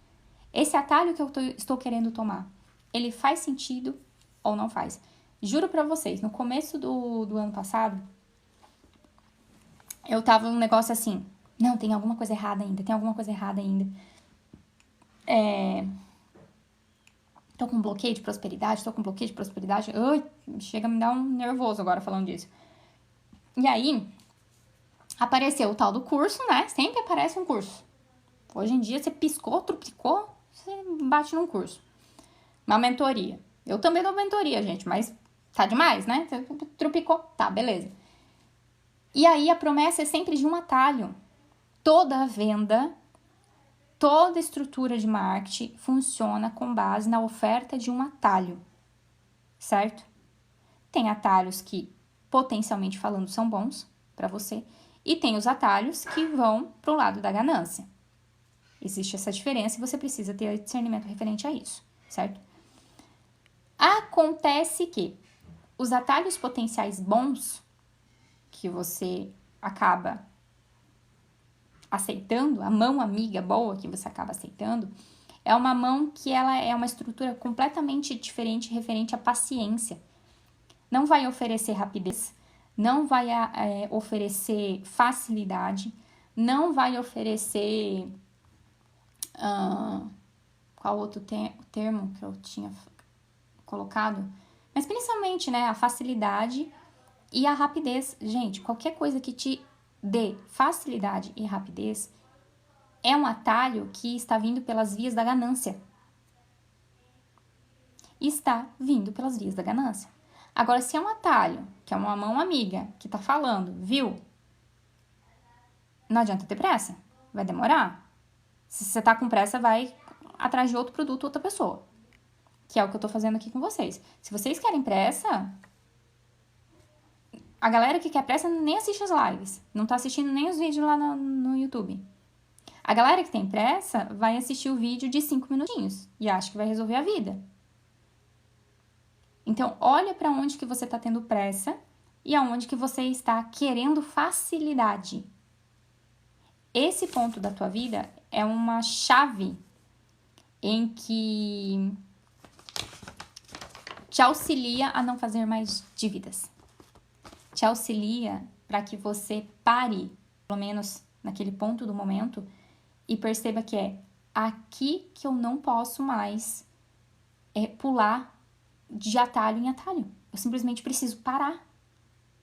Esse atalho que eu estou querendo tomar, ele faz sentido ou não faz? Juro pra vocês, no começo do ano passado, eu tava um negócio assim, não, tem alguma coisa errada ainda, tô com bloqueio de prosperidade, Ai, chega a me dar um nervoso agora falando disso. E aí, apareceu o tal do curso, né? Sempre aparece um curso. Hoje em dia, você piscou, trupicou, você bate num curso. Uma mentoria. Eu também dou mentoria, gente, mas tá demais, né? Você trupicou, tá, beleza. E aí, a promessa é sempre de um atalho. Toda venda, toda estrutura de marketing funciona com base na oferta de um atalho, certo? Tem atalhos que, potencialmente falando, são bons para você, e tem os atalhos que vão pro lado da ganância. Existe essa diferença e você precisa ter discernimento referente a isso, certo? Acontece que os atalhos potenciais bons que você acaba aceitando, a mão amiga boa que você acaba aceitando, é uma mão que ela é uma estrutura completamente diferente referente à paciência. Não vai oferecer rapidez, não vai oferecer facilidade, não vai oferecer... qual outro termo que eu tinha colocado? Mas principalmente, né, a facilidade e a rapidez. Gente, qualquer coisa que te dê facilidade e rapidez é um atalho que está vindo pelas vias da ganância. Está vindo pelas vias da ganância. Agora, se é um atalho, que é uma mão amiga, que tá falando, viu? Não adianta ter pressa. Vai demorar. Se você tá com pressa, vai atrás de outro produto, outra pessoa. Que é o que eu tô fazendo aqui com vocês. Se vocês querem pressa, a galera que quer pressa nem assiste as lives. Não tá assistindo nem os vídeos lá no YouTube. A galera que tem pressa vai assistir o vídeo de 5 minutinhos e acha que vai resolver a vida. Então, olha para onde que você tá tendo pressa e aonde que você está querendo facilidade. Esse ponto da tua vida é uma chave em que te auxilia a não fazer mais dívidas. Te auxilia para que você pare, pelo menos naquele ponto do momento, e perceba que é aqui que eu não posso mais pular de atalho em atalho. Eu simplesmente preciso parar.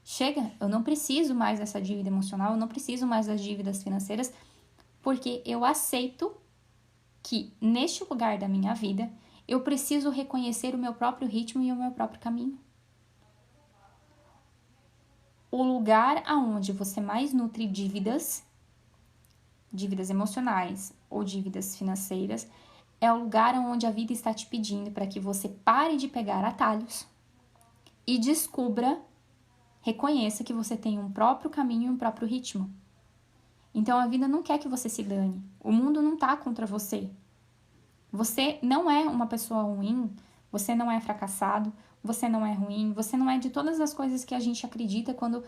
Chega, eu não preciso mais dessa dívida emocional, eu não preciso mais das dívidas financeiras, porque eu aceito que neste lugar da minha vida eu preciso reconhecer o meu próprio ritmo e o meu próprio caminho. O lugar aonde você mais nutre dívidas emocionais ou dívidas financeiras, é o lugar onde a vida está te pedindo para que você pare de pegar atalhos e descubra, reconheça que você tem um próprio caminho e um próprio ritmo. Então a vida não quer que você se dane. O mundo não está contra você. Você não é uma pessoa ruim, você não é fracassado, você não é ruim, você não é de todas as coisas que a gente acredita quando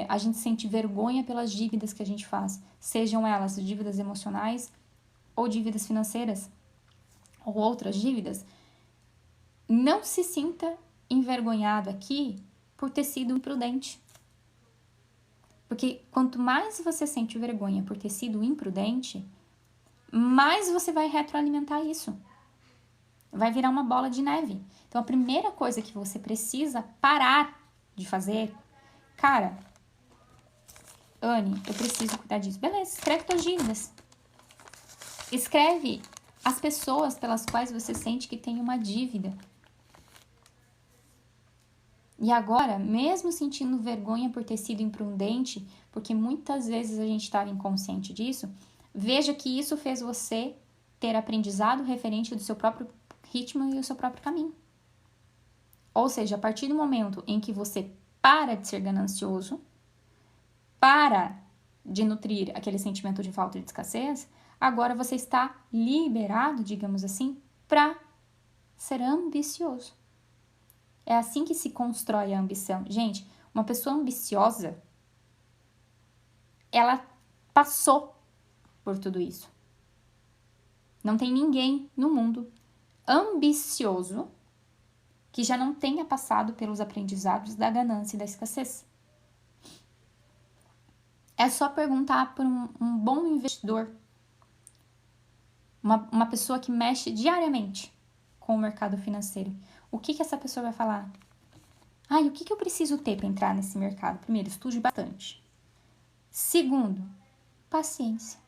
a gente sente vergonha pelas dívidas que a gente faz, sejam elas dívidas emocionais ou dívidas financeiras ou outras dívidas. Não se sinta envergonhado aqui por ter sido imprudente. Porque quanto mais você sente vergonha por ter sido imprudente, mais você vai retroalimentar isso. Vai virar uma bola de neve. Então, a primeira coisa que você precisa parar de fazer, cara, Anne, eu preciso cuidar disso. Beleza, escreve suas dívidas. Escreve as pessoas pelas quais você sente que tem uma dívida. E agora, mesmo sentindo vergonha por ter sido imprudente, porque muitas vezes a gente estava inconsciente disso, veja que isso fez você ter aprendizado referente do seu próprio ritmo e o seu próprio caminho. Ou seja, a partir do momento em que você para de ser ganancioso, para de nutrir aquele sentimento de falta e de escassez, agora você está liberado, digamos assim, para ser ambicioso. É assim que se constrói a ambição. Gente, uma pessoa ambiciosa, ela passou por tudo isso. Não tem ninguém no mundo ambicioso que já não tenha passado pelos aprendizados da ganância e da escassez. É só perguntar para um bom investidor, uma pessoa que mexe diariamente com o mercado financeiro. O que essa pessoa vai falar? O que eu preciso ter para entrar nesse mercado? Primeiro, estude bastante. Segundo, paciência.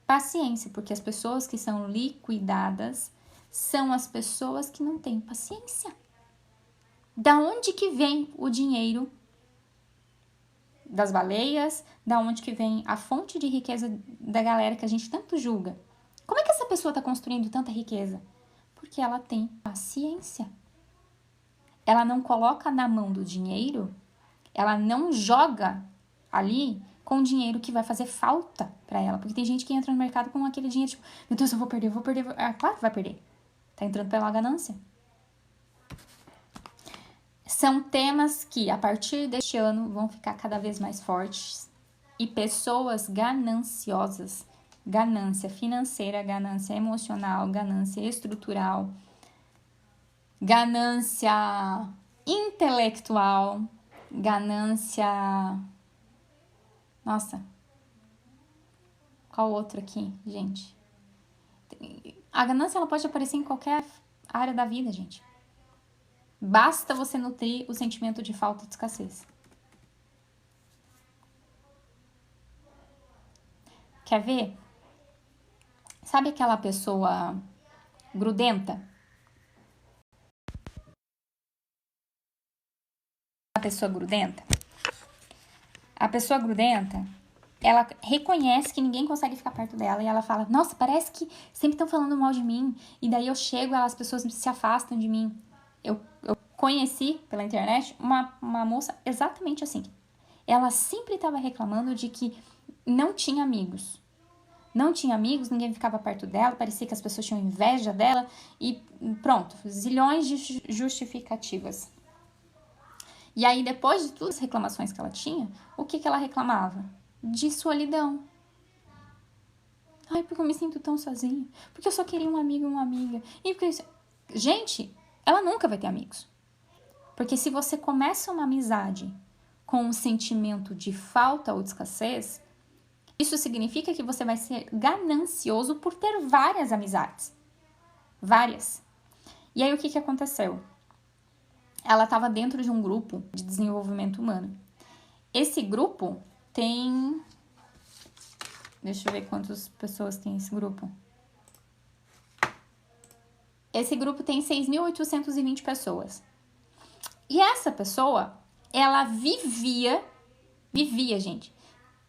Paciência, porque as pessoas que são liquidadas são as pessoas que não têm paciência. Da onde que vem o dinheiro das baleias? Da onde que vem a fonte de riqueza da galera que a gente tanto julga? Como é que essa pessoa está construindo tanta riqueza? Porque ela tem paciência. Ela não coloca na mão do dinheiro, ela não joga ali com dinheiro que vai fazer falta para ela. Porque tem gente que entra no mercado com aquele dinheiro, tipo, meu Deus, eu vou perder. Claro que vai perder. Tá entrando pela ganância. São temas que, a partir deste ano, vão ficar cada vez mais fortes. E pessoas gananciosas, ganância financeira, ganância emocional, ganância estrutural, ganância intelectual, ganância... Nossa, qual outro aqui, gente? A ganância, ela pode aparecer em qualquer área da vida, gente. Basta você nutrir o sentimento de falta e de escassez. Quer ver? Sabe aquela pessoa grudenta? A pessoa grudenta? A pessoa grudenta, ela reconhece que ninguém consegue ficar perto dela e ela fala, nossa, parece que sempre estão falando mal de mim e daí eu chego e as pessoas se afastam de mim. Eu conheci pela internet uma moça exatamente assim. Ela sempre estava reclamando de que não tinha amigos. Não tinha amigos, ninguém ficava perto dela, parecia que as pessoas tinham inveja dela e pronto, zilhões de justificativas. E aí, depois de todas as reclamações que ela tinha, o que ela reclamava? De solidão. Porque eu me sinto tão sozinha. Porque eu só queria um amigo e uma amiga. E porque... Gente, ela nunca vai ter amigos. Porque se você começa uma amizade com um sentimento de falta ou de escassez, isso significa que você vai ser ganancioso por ter várias amizades. Várias. E aí, o que aconteceu? Ela estava dentro de um grupo de desenvolvimento humano. Esse grupo tem... Deixa eu ver quantas pessoas tem esse grupo. Esse grupo tem 6.820 pessoas. E essa pessoa, ela vivia, gente,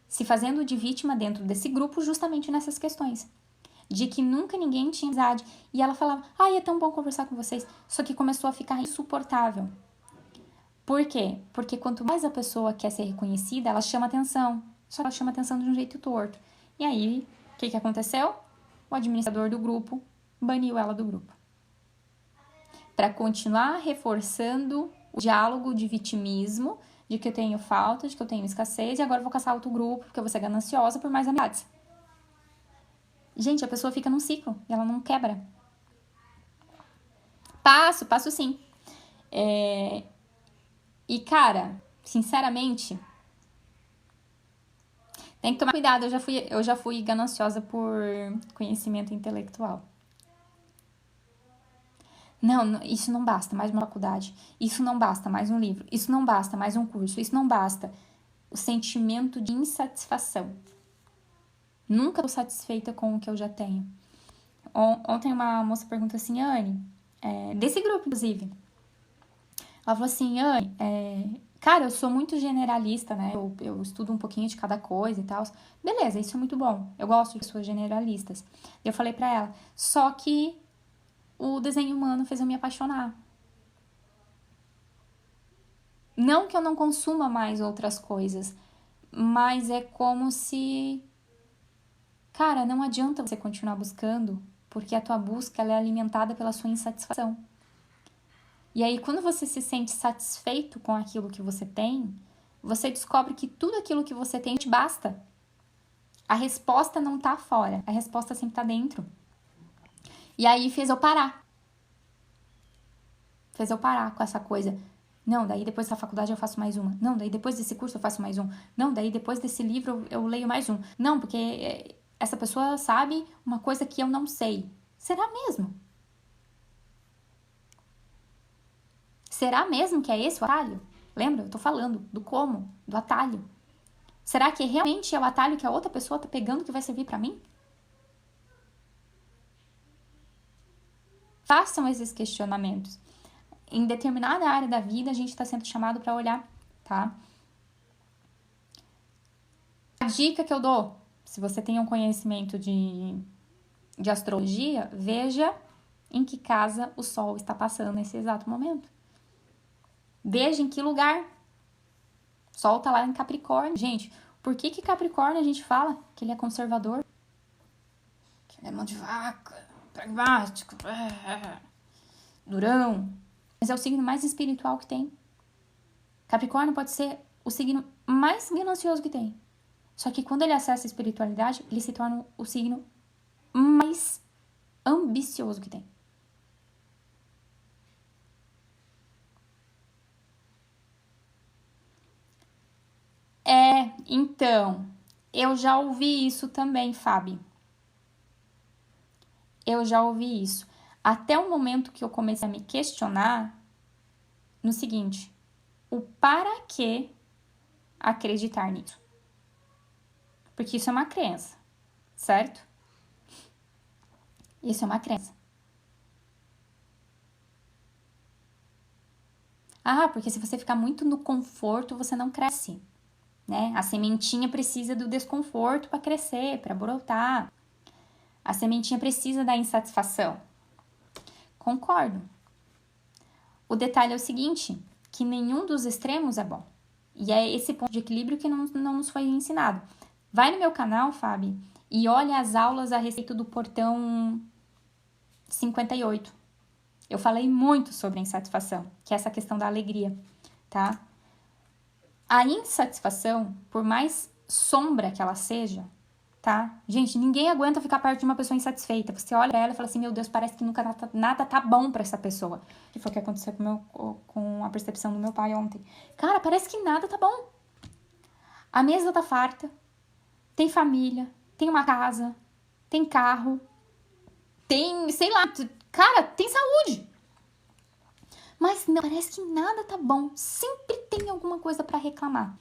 se fazendo de vítima dentro desse grupo justamente nessas questões. De que nunca ninguém tinha amizade. E ela falava, é tão bom conversar com vocês. Só que começou a ficar insuportável. Por quê? Porque quanto mais a pessoa quer ser reconhecida, ela chama atenção. Só que ela chama atenção de um jeito torto. E aí, o que aconteceu? O administrador do grupo baniu ela do grupo. Para continuar reforçando o diálogo de vitimismo, de que eu tenho falta, de que eu tenho escassez, e agora eu vou caçar outro grupo, porque eu vou ser gananciosa por mais amizades. Gente, a pessoa fica num ciclo e ela não quebra. Passo sim. E, cara, sinceramente, tem que tomar cuidado. Eu já fui gananciosa por conhecimento intelectual. Não, isso não basta, mais uma faculdade. Isso não basta, mais um livro. Isso não basta, mais um curso. Isso não basta. O sentimento de insatisfação. Nunca estou satisfeita com o que eu já tenho. Ontem uma moça perguntou assim, Anne, desse grupo, inclusive. Ela falou assim, Anne, Cara, eu sou muito generalista, né? Eu estudo um pouquinho de cada coisa e tal. Beleza, isso é muito bom. Eu gosto de pessoas generalistas. Eu falei pra ela, só que o desenho humano fez eu me apaixonar. Não que eu não consuma mais outras coisas, mas é como se, cara, não adianta você continuar buscando, porque a tua busca ela é alimentada pela sua insatisfação. E aí, quando você se sente satisfeito com aquilo que você tem, você descobre que tudo aquilo que você tem te basta. A resposta não tá fora, a resposta sempre tá dentro. E aí fez eu parar. Fez eu parar com essa coisa. Não, daí depois da faculdade eu faço mais uma. Não, daí depois desse curso eu faço mais um. Não, daí depois desse livro eu leio mais um. Não, porque essa pessoa sabe uma coisa que eu não sei. Será mesmo? Será mesmo que é esse o atalho? Lembra? Eu tô falando do como, do atalho. Será que realmente é o atalho que a outra pessoa tá pegando que vai servir pra mim? Façam esses questionamentos. Em determinada área da vida, a gente está sendo chamado para olhar, tá? A dica que eu dou, se você tem um conhecimento de astrologia, veja em que casa o Sol está passando nesse exato momento. Veja em que lugar. O Sol está lá em Capricórnio. Gente, por que Capricórnio a gente fala que ele é conservador? Que ele é mão de vaca, pragmático, durão. Mas é o signo mais espiritual que tem. Capricórnio pode ser o signo mais ganancioso que tem. Só que quando ele acessa a espiritualidade, ele se torna o signo mais ambicioso que tem. Então, eu já ouvi isso também, Fábio. Eu já ouvi isso. Até o momento que eu comecei a me questionar no seguinte: o para que acreditar nisso? Porque isso é uma crença, certo? Isso é uma crença. Ah, porque se você ficar muito no conforto, você não cresce, né? A sementinha precisa do desconforto para crescer, para brotar. A sementinha precisa da insatisfação. Concordo. O detalhe é o seguinte, que nenhum dos extremos é bom. E é esse ponto de equilíbrio que não nos foi ensinado. Vai no meu canal, Fábio, e olha as aulas a respeito do portão 58. Eu falei muito sobre a insatisfação, que é essa questão da alegria, tá? A insatisfação, por mais sombra que ela seja, tá? Gente, ninguém aguenta ficar perto de uma pessoa insatisfeita. Você olha pra ela e fala assim, meu Deus, parece que nunca nada tá bom pra essa pessoa. Que foi o que aconteceu com a percepção do meu pai ontem. Cara, parece que nada tá bom. A mesa tá farta, tem família, tem uma casa, tem carro, tem, sei lá, cara, tem saúde. Mas não, parece que nada tá bom. Sempre tem alguma coisa pra reclamar.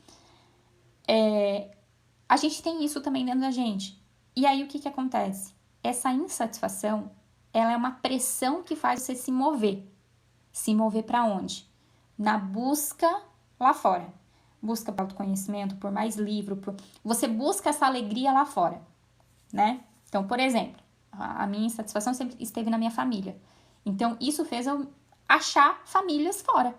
A gente tem isso também dentro da gente. E aí, o que acontece? Essa insatisfação, ela é uma pressão que faz você se mover. Se mover pra onde? Na busca lá fora. Busca por autoconhecimento, por mais livro. Você busca essa alegria lá fora, né? Então, por exemplo, a minha insatisfação sempre esteve na minha família. Então, isso fez eu achar famílias fora.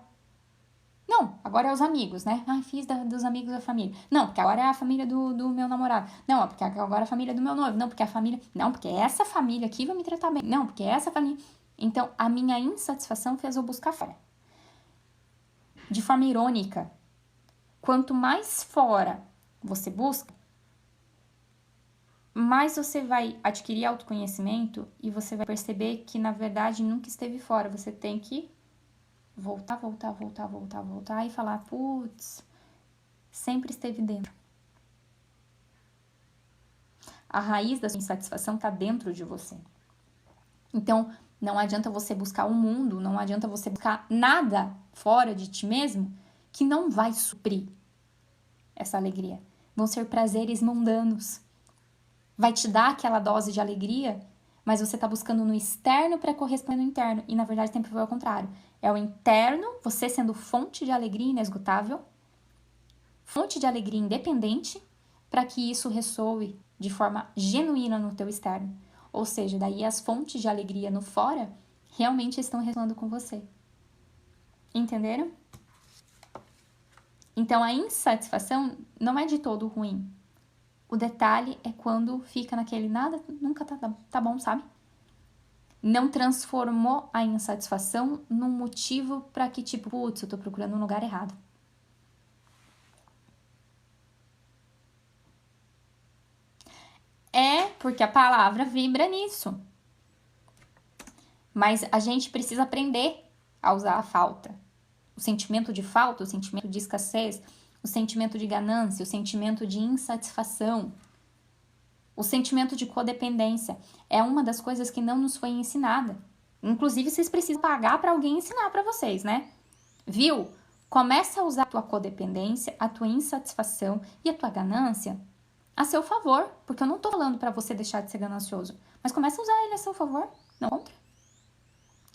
Não, agora é os amigos, né? Ai, fiz dos amigos da família. Não, porque agora é a família do meu namorado. Não, porque agora é a família do meu noivo. Não, porque a família... Não, porque essa família aqui vai me tratar bem. Não, porque essa família... Então, a minha insatisfação fez eu buscar fora. De forma irônica, quanto mais fora você busca, mais você vai adquirir autoconhecimento e você vai perceber que, na verdade, nunca esteve fora. Você tem que voltar e falar, putz, sempre esteve dentro. A raiz da sua insatisfação está dentro de você. Então, não adianta você buscar o mundo, não adianta você buscar nada fora de ti mesmo que não vai suprir essa alegria. Vão ser prazeres mundanos. Vai te dar aquela dose de alegria, mas você tá buscando no externo para corresponder no interno. E na verdade sempre foi ao contrário. É o interno, você sendo fonte de alegria inesgotável, fonte de alegria independente, para que isso ressoe de forma genuína no teu externo. Ou seja, daí as fontes de alegria no fora realmente estão ressoando com você. Entenderam? Então, a insatisfação não é de todo ruim. O detalhe é quando fica naquele nada, nunca tá bom, sabe? Não transformou a insatisfação num motivo para que, tipo, putz, eu tô procurando um lugar errado. É porque a palavra vibra nisso. Mas a gente precisa aprender a usar a falta. O sentimento de falta, o sentimento de escassez, o sentimento de ganância, o sentimento de insatisfação, o sentimento de codependência. É uma das coisas que não nos foi ensinada. Inclusive, vocês precisam pagar para alguém ensinar para vocês, né? Viu? Começa a usar a tua codependência, a tua insatisfação e a tua ganância a seu favor. Porque eu não tô falando para você deixar de ser ganancioso. Mas começa a usar ele a seu favor, não contra.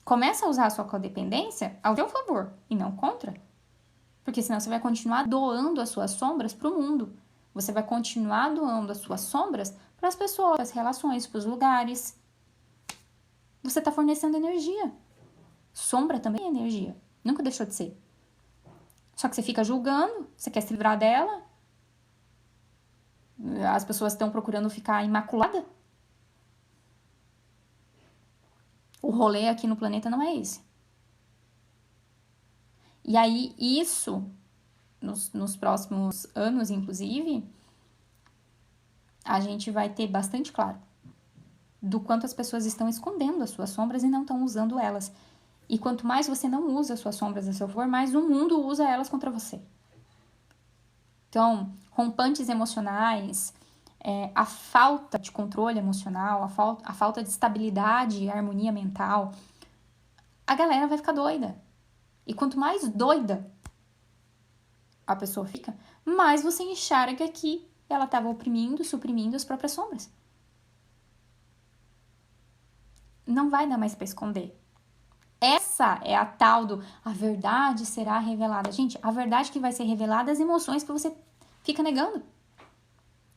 Começa a usar a sua codependência ao seu favor e não contra. Porque senão você vai continuar doando as suas sombras para o mundo. Você vai continuar doando as suas sombras para as pessoas, para as relações, para os lugares. Você está fornecendo energia. Sombra também é energia. Nunca deixou de ser. Só que você fica julgando, você quer se livrar dela. As pessoas estão procurando ficar imaculada. O rolê aqui no planeta não é esse. E aí, isso, nos próximos anos, inclusive, a gente vai ter bastante claro do quanto as pessoas estão escondendo as suas sombras e não estão usando elas. E quanto mais você não usa as suas sombras a seu favor, mais o mundo usa elas contra você. Então, rompantes emocionais, a falta de controle emocional, a falta de estabilidade e harmonia mental, a galera vai ficar doida. E quanto mais doida a pessoa fica, mais você enxerga que ela estava oprimindo, suprimindo as próprias sombras. Não vai dar mais para esconder. Essa é a tal do a verdade será revelada. Gente, a verdade que vai ser revelada é as emoções que você fica negando.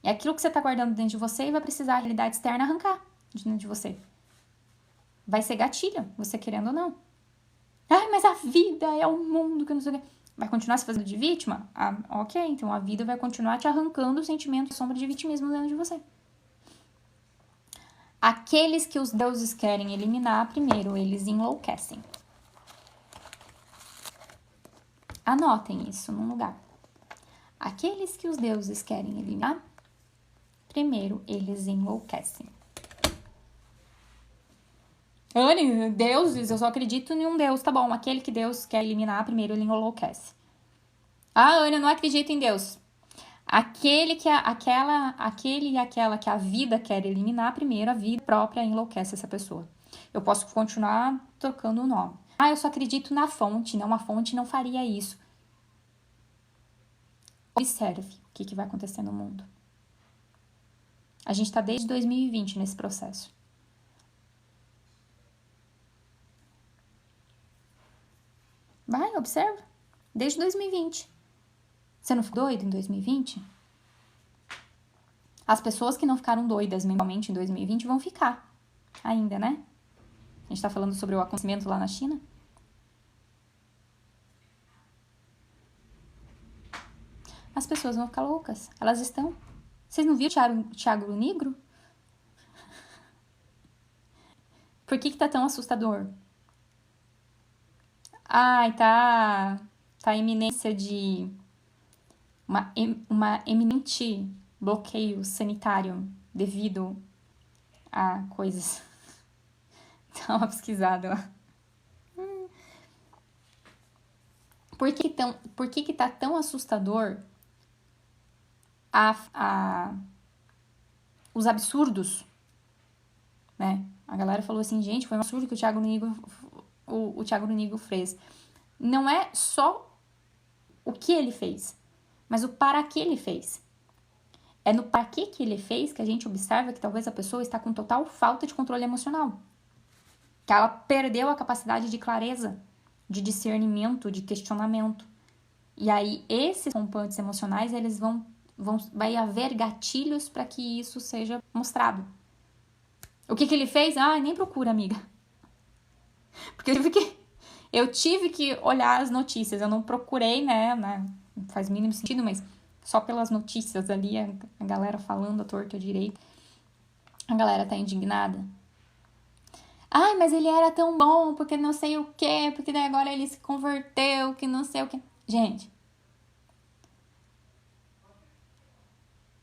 É aquilo que você está guardando dentro de você e vai precisar a realidade externa arrancar de dentro de você. Vai ser gatilho, você querendo ou não. Ai, mas a vida é um mundo que não sei o quê. Vai continuar se fazendo de vítima? Ah, ok, então a vida vai continuar te arrancando o sentimento de sombra de vitimismo dentro de você. Aqueles que os deuses querem eliminar, primeiro, eles enlouquecem. Anotem isso num lugar. Aqueles que os deuses querem eliminar, primeiro, eles enlouquecem. Anne, deuses, eu só acredito em um deus. Tá bom, aquele que Deus quer eliminar, primeiro ele enlouquece. Ah, Anne, eu não acredito em Deus. Aquele e aquela que a vida quer eliminar, primeiro a vida própria enlouquece essa pessoa. Eu posso continuar trocando o nome. Ah, eu só acredito na fonte. Não, a fonte não faria isso. Observe o que vai acontecer no mundo. A gente está desde 2020 nesse processo. Vai, observa. Desde 2020. Você não ficou doido em 2020? As pessoas que não ficaram doidas mentalmente em 2020 vão ficar ainda, né? A gente tá falando sobre o acontecimento lá na China. As pessoas vão ficar loucas. Elas estão. Vocês não viram o Thiago Negro? Por que tá tão assustador? Ai, tá a iminência de uma eminente bloqueio sanitário devido a coisas. Dá uma pesquisada lá. Por que tá tão assustador os absurdos, né? A galera falou assim, gente, foi um absurdo que o Thiago Negro fez. Não é só o que ele fez, mas o para que ele fez. É no para que ele fez que a gente observa que talvez a pessoa está com total falta de controle emocional. Que ela perdeu a capacidade de clareza, de discernimento, de questionamento. E aí, esses rompantes emocionais, eles vai haver gatilhos para que isso seja mostrado. O que ele fez? Nem procura, amiga. Porque eu tive que olhar as notícias. Eu não procurei, né? Não faz mínimo sentido, mas só pelas notícias ali, a galera falando a torto e a direito. A galera tá indignada. Mas ele era tão bom, porque não sei o quê, porque daí agora ele se converteu, que não sei o quê. Gente,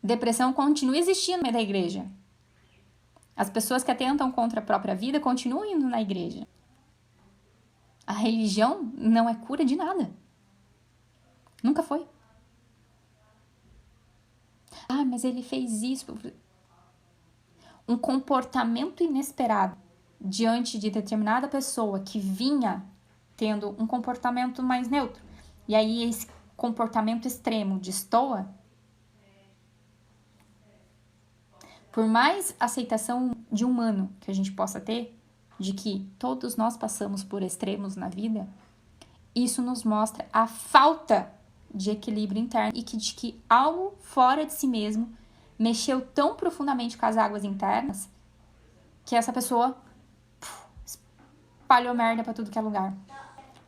depressão continua existindo no meio da igreja. As pessoas que atentam contra a própria vida continuam indo na igreja. A religião não é cura de nada. Nunca foi. Mas ele fez isso. Um comportamento inesperado diante de determinada pessoa que vinha tendo um comportamento mais neutro. E aí esse comportamento extremo destoa. Por mais aceitação de humano que a gente possa ter, de que todos nós passamos por extremos na vida, isso nos mostra a falta de equilíbrio interno e de que algo fora de si mesmo mexeu tão profundamente com as águas internas que essa pessoa espalhou merda pra tudo que é lugar.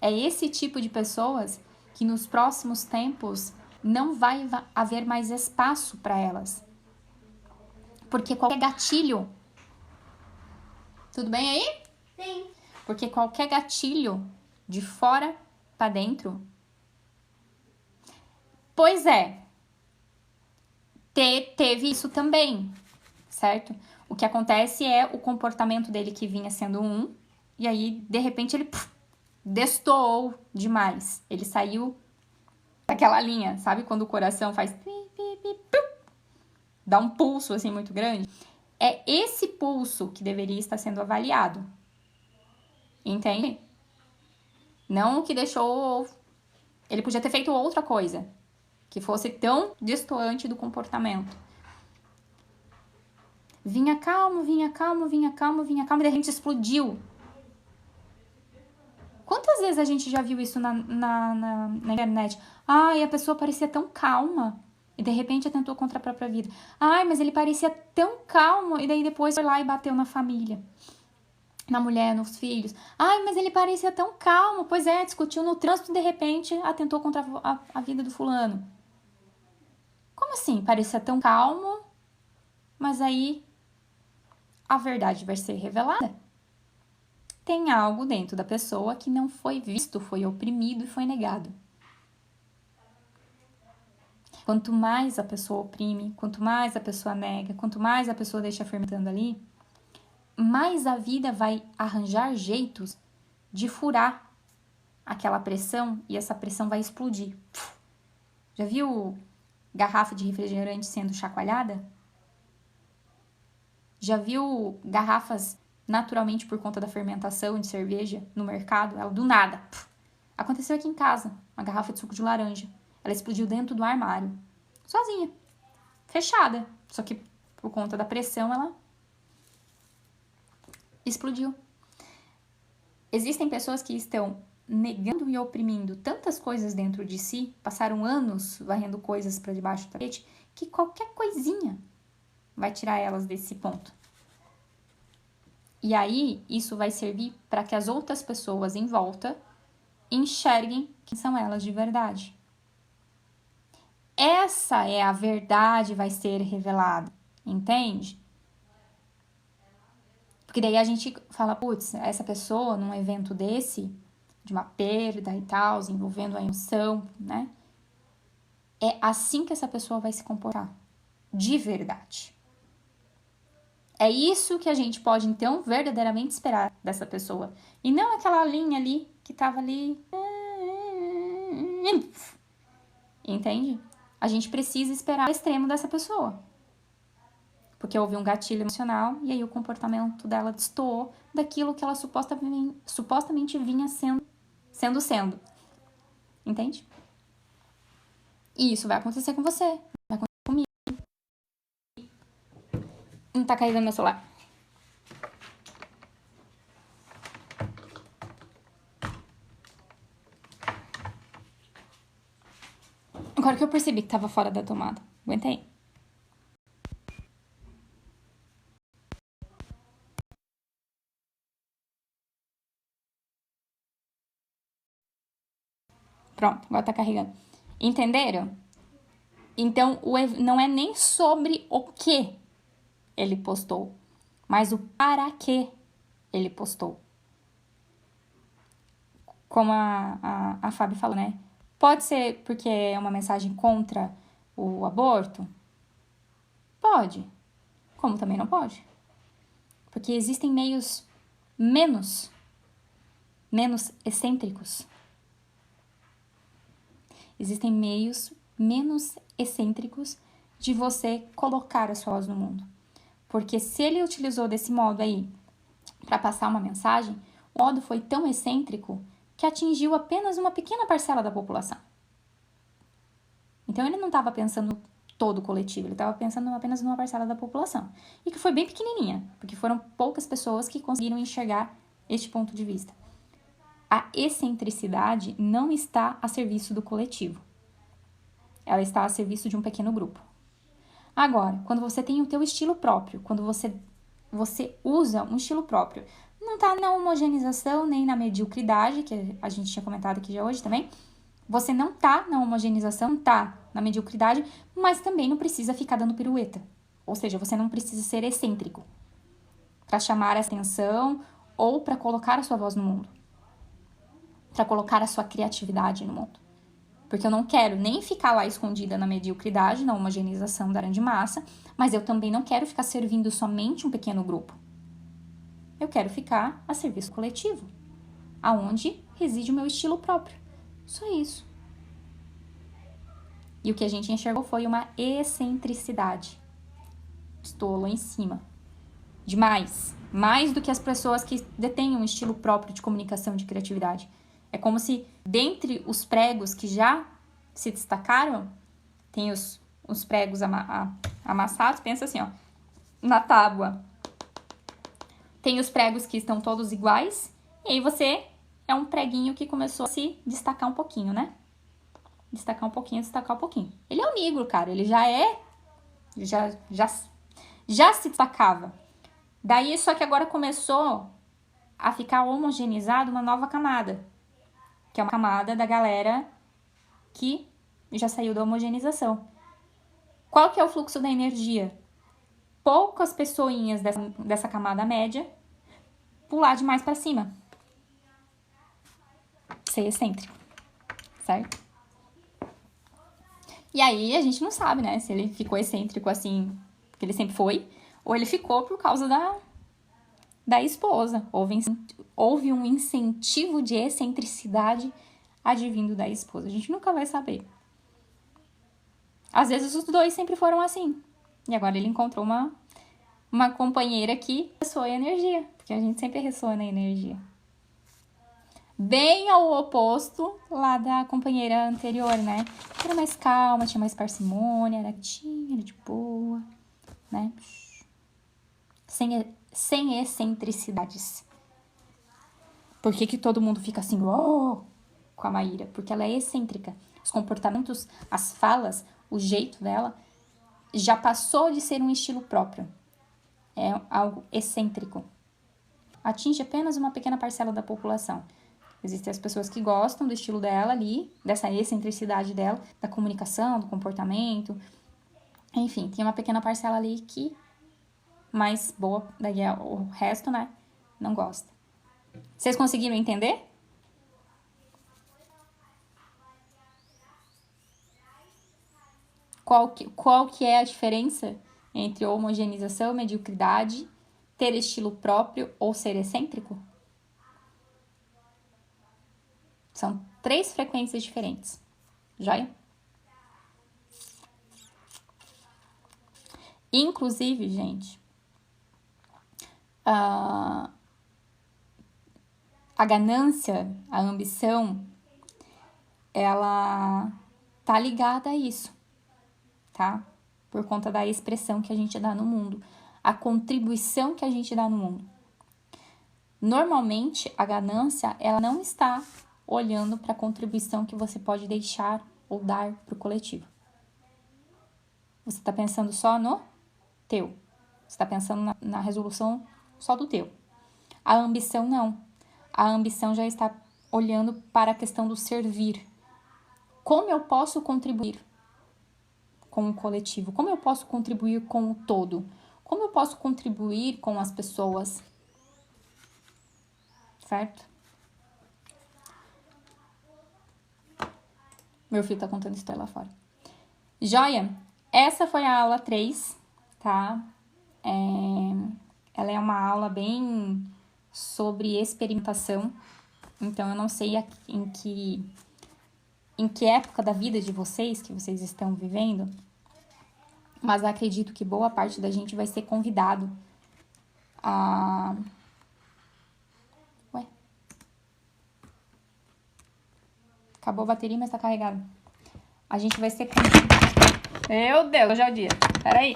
É esse tipo de pessoas que nos próximos tempos não vai haver mais espaço para elas. Porque qualquer gatilho... Tudo bem aí? Sim. Porque qualquer gatilho de fora para dentro... Pois é. Teve isso também, certo? O que acontece é o comportamento dele que vinha sendo e aí, de repente, ele destoou demais. Ele saiu daquela linha, sabe? Quando o coração faz... dá um pulso, assim, muito grande. É esse pulso que deveria estar sendo avaliado. Entende? Não o que deixou... Ele podia ter feito outra coisa que fosse tão destoante do comportamento. Vinha calmo, vinha calmo, vinha calmo, vinha calmo, e de repente explodiu. Quantas vezes a gente já viu isso na internet? A pessoa parecia tão calma e de repente atentou contra a própria vida. Mas ele parecia tão calmo e daí depois foi lá e bateu na família, na mulher, nos filhos. Mas ele parecia tão calmo. Pois é, discutiu no trânsito e de repente atentou contra a vida do fulano. Como assim? Parecia tão calmo, mas aí a verdade vai ser revelada. Tem algo dentro da pessoa que não foi visto, foi oprimido e foi negado. Quanto mais a pessoa oprime, quanto mais a pessoa nega, quanto mais a pessoa deixa fermentando ali, mais a vida vai arranjar jeitos de furar aquela pressão e essa pressão vai explodir. Já viu garrafa de refrigerante sendo chacoalhada? Já viu garrafas naturalmente por conta da fermentação de cerveja no mercado? Ela do nada. Aconteceu aqui em casa, uma garrafa de suco de laranja. Ela explodiu dentro do armário, sozinha, fechada. Só que por conta da pressão ela explodiu. Existem pessoas que estão negando e oprimindo tantas coisas dentro de si, passaram anos varrendo coisas para debaixo do tapete, que qualquer coisinha vai tirar elas desse ponto. E aí, isso vai servir para que as outras pessoas em volta enxerguem quem são elas de verdade. Essa é a verdade, vai ser revelada, entende? Porque daí a gente fala, putz, essa pessoa num evento desse, de uma perda e tal, envolvendo a emoção, né? É assim que essa pessoa vai se comportar, de verdade. É isso que a gente pode, então, verdadeiramente esperar dessa pessoa. E não aquela linha ali, que tava ali... Entende? A gente precisa esperar o extremo dessa pessoa. Porque houve um gatilho emocional e aí o comportamento dela destoou daquilo que ela supostamente vinha sendo. Entende? E isso vai acontecer com você. Não tá carregando meu celular. Agora que eu percebi que tava fora da tomada. Aguenta aí. Pronto, agora tá carregando. Entenderam? Então, não é nem sobre o que ele postou, mas o para que ele postou. Como a Fábio falou, né? Pode ser porque é uma mensagem contra o aborto? Pode. Como também não pode. Porque existem meios menos excêntricos. Existem meios menos excêntricos de você colocar a sua voz no mundo. Porque se ele utilizou desse modo aí para passar uma mensagem, o modo foi tão excêntrico que atingiu apenas uma pequena parcela da população. Então ele não estava pensando todo o coletivo, ele estava pensando apenas numa parcela da população. E que foi bem pequenininha, porque foram poucas pessoas que conseguiram enxergar este ponto de vista. A excentricidade não está a serviço do coletivo. Ela está a serviço de um pequeno grupo. Agora, quando você tem o teu estilo próprio, quando você usa um estilo próprio, não está na homogeneização nem na mediocridade, que a gente tinha comentado aqui já hoje também. Você não está na homogeneização, não está na mediocridade, mas também não precisa ficar dando pirueta. Ou seja, você não precisa ser excêntrico para chamar a atenção ou para colocar a sua voz no mundo, para colocar a sua criatividade no mundo. Porque eu não quero nem ficar lá escondida na mediocridade, na homogeneização da grande massa, mas eu também não quero ficar servindo somente um pequeno grupo. Eu quero ficar a serviço coletivo, aonde reside o meu estilo próprio. Só isso. E o que a gente enxergou foi uma excentricidade. Estou lá em cima. Demais. Mais do que as pessoas que detêm um estilo próprio de comunicação e de criatividade. É como se, dentre os pregos que já se destacaram, tem os pregos amassados, pensa assim, ó, na tábua. Tem os pregos que estão todos iguais, e aí você é um preguinho que começou a se destacar um pouquinho, né? Destacar um pouquinho. Ele é um negro, cara, ele já se destacava. Daí, só que agora começou a ficar homogeneizado uma nova camada, que é uma camada da galera que já saiu da homogeneização. Qual que é o fluxo da energia? Poucas pessoinhas dessa camada média pular demais para cima. Ser excêntrico, certo? E aí a gente não sabe, né, se ele ficou excêntrico assim, que ele sempre foi, ou ele ficou por causa da esposa. Houve um incentivo de excentricidade advindo da esposa. A gente nunca vai saber. Às vezes os dois sempre foram assim. E agora ele encontrou uma companheira que ressoa a energia. Porque a gente sempre ressoa na energia. Bem ao oposto lá da companheira anterior, né? Era mais calma, tinha mais parcimônia, era quietinha, era de boa, né? Sem excentricidades. Por que todo mundo fica assim, oh, com a Maíra? Porque ela é excêntrica. Os comportamentos, as falas, o jeito dela já passou de ser um estilo próprio. É algo excêntrico. Atinge apenas uma pequena parcela da população. Existem as pessoas que gostam do estilo dela ali, dessa excentricidade dela, da comunicação, do comportamento. Enfim, tem uma pequena parcela ali que mais boa, daí o resto, né, não gosta. Vocês conseguiram entender? Qual que é a diferença entre homogeneização, mediocridade, ter estilo próprio ou ser excêntrico? São 3 frequências diferentes. Joia? Inclusive, gente, a ganância, a ambição, ela tá ligada a isso, tá? Por conta da expressão que a gente dá no mundo. a contribuição que a gente dá no mundo. Normalmente, a ganância, ela não está olhando para a contribuição que você pode deixar ou dar para o coletivo. Você está pensando só no teu. Você está pensando na resolução só do teu. A ambição, não. A ambição já está olhando para a questão do servir. Como eu posso contribuir com o coletivo? Como eu posso contribuir com o todo? Como eu posso contribuir com as pessoas? Certo? Meu filho tá contando história lá fora. Joia? Essa foi a aula 3, tá? Ela é uma aula bem sobre experimentação. Então, eu não sei em que época da vida de vocês que vocês estão vivendo, mas acredito que boa parte da gente vai ser convidado a... Ué? Acabou a bateria, mas tá carregado. A gente vai ser convidado... Meu Deus, hoje é o dia. Peraí.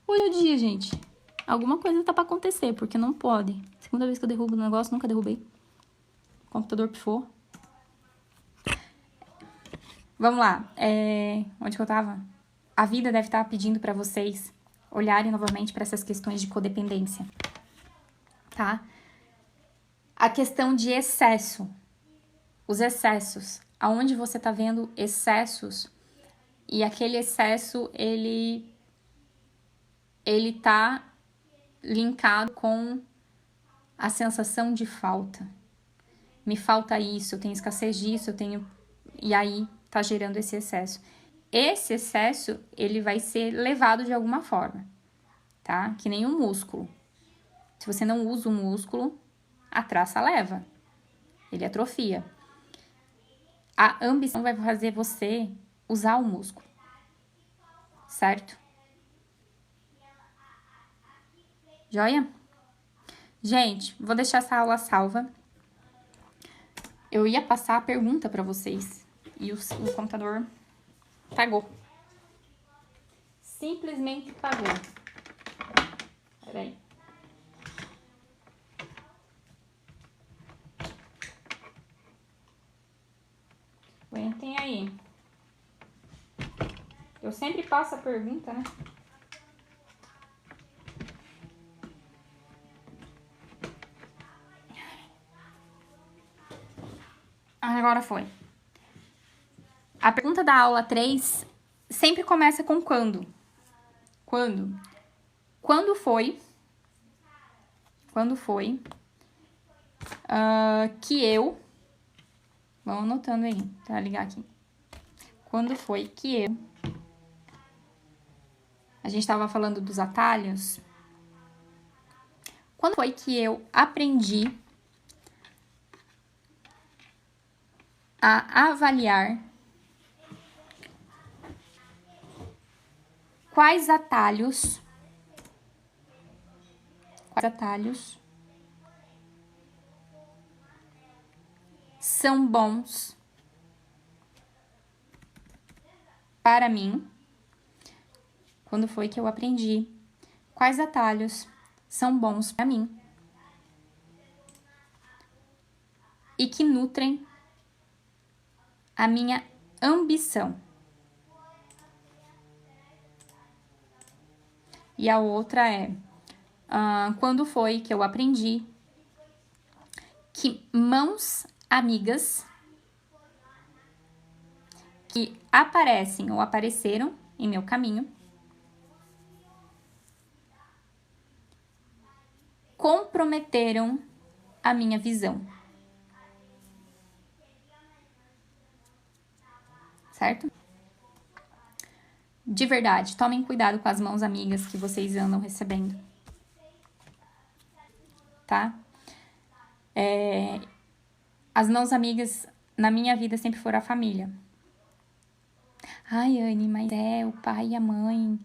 Hoje é o dia, gente. Alguma coisa tá pra acontecer, porque não pode. Segunda vez que eu derrubo o negócio, nunca derrubei. O computador pifou. Vamos lá. Onde que eu tava? A vida deve estar pedindo pra vocês olharem novamente para essas questões de codependência. Tá? A questão de excesso. Os excessos. Aonde você tá vendo excessos e aquele excesso, ele tá linkado com a sensação de falta. Me falta isso, eu tenho escassez disso, eu tenho... E aí tá gerando esse excesso. Esse excesso, ele vai ser levado de alguma forma, tá? Que nem um músculo. Se você não usa o músculo, a traça leva. Ele atrofia. A ambição vai fazer você usar o músculo. Certo? Joia? Gente, vou deixar essa aula salva. Eu ia passar a pergunta para vocês e o computador pagou. Simplesmente pagou. Peraí. Aguentem aí. Eu sempre passo a pergunta, né? Agora foi. A pergunta da aula 3 sempre começa com quando. Quando? Quando foi que eu... Vamos anotando aí, pra ligar aqui. Quando foi que eu... A gente tava falando dos atalhos. Quando foi que eu aprendi a avaliar quais atalhos são bons para mim? Quando foi que eu aprendi quais atalhos são bons para mim e que nutrem a minha ambição? E a outra é, quando foi que eu aprendi que mãos amigas que aparecem ou apareceram em meu caminho comprometeram a minha visão. Certo? De verdade, tomem cuidado com as mãos amigas que vocês andam recebendo. Tá? As mãos amigas na minha vida sempre foram a família. Ai, Anne, mas o pai e a mãe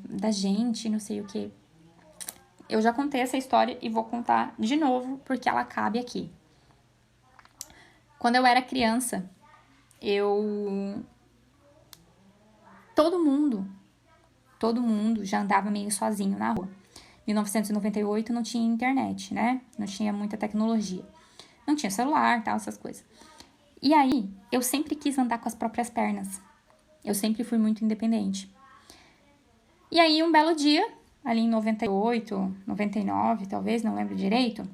da gente, não sei o quê. Eu já contei essa história e vou contar de novo, porque ela cabe aqui. Quando eu era criança, Todo mundo já andava meio sozinho na rua. 1998 não tinha internet, né? Não tinha muita tecnologia. Não tinha celular, tal, essas coisas. E aí, eu sempre quis andar com as próprias pernas. Eu sempre fui muito independente. E aí, um belo dia, ali em 98, 99, talvez, não lembro direito,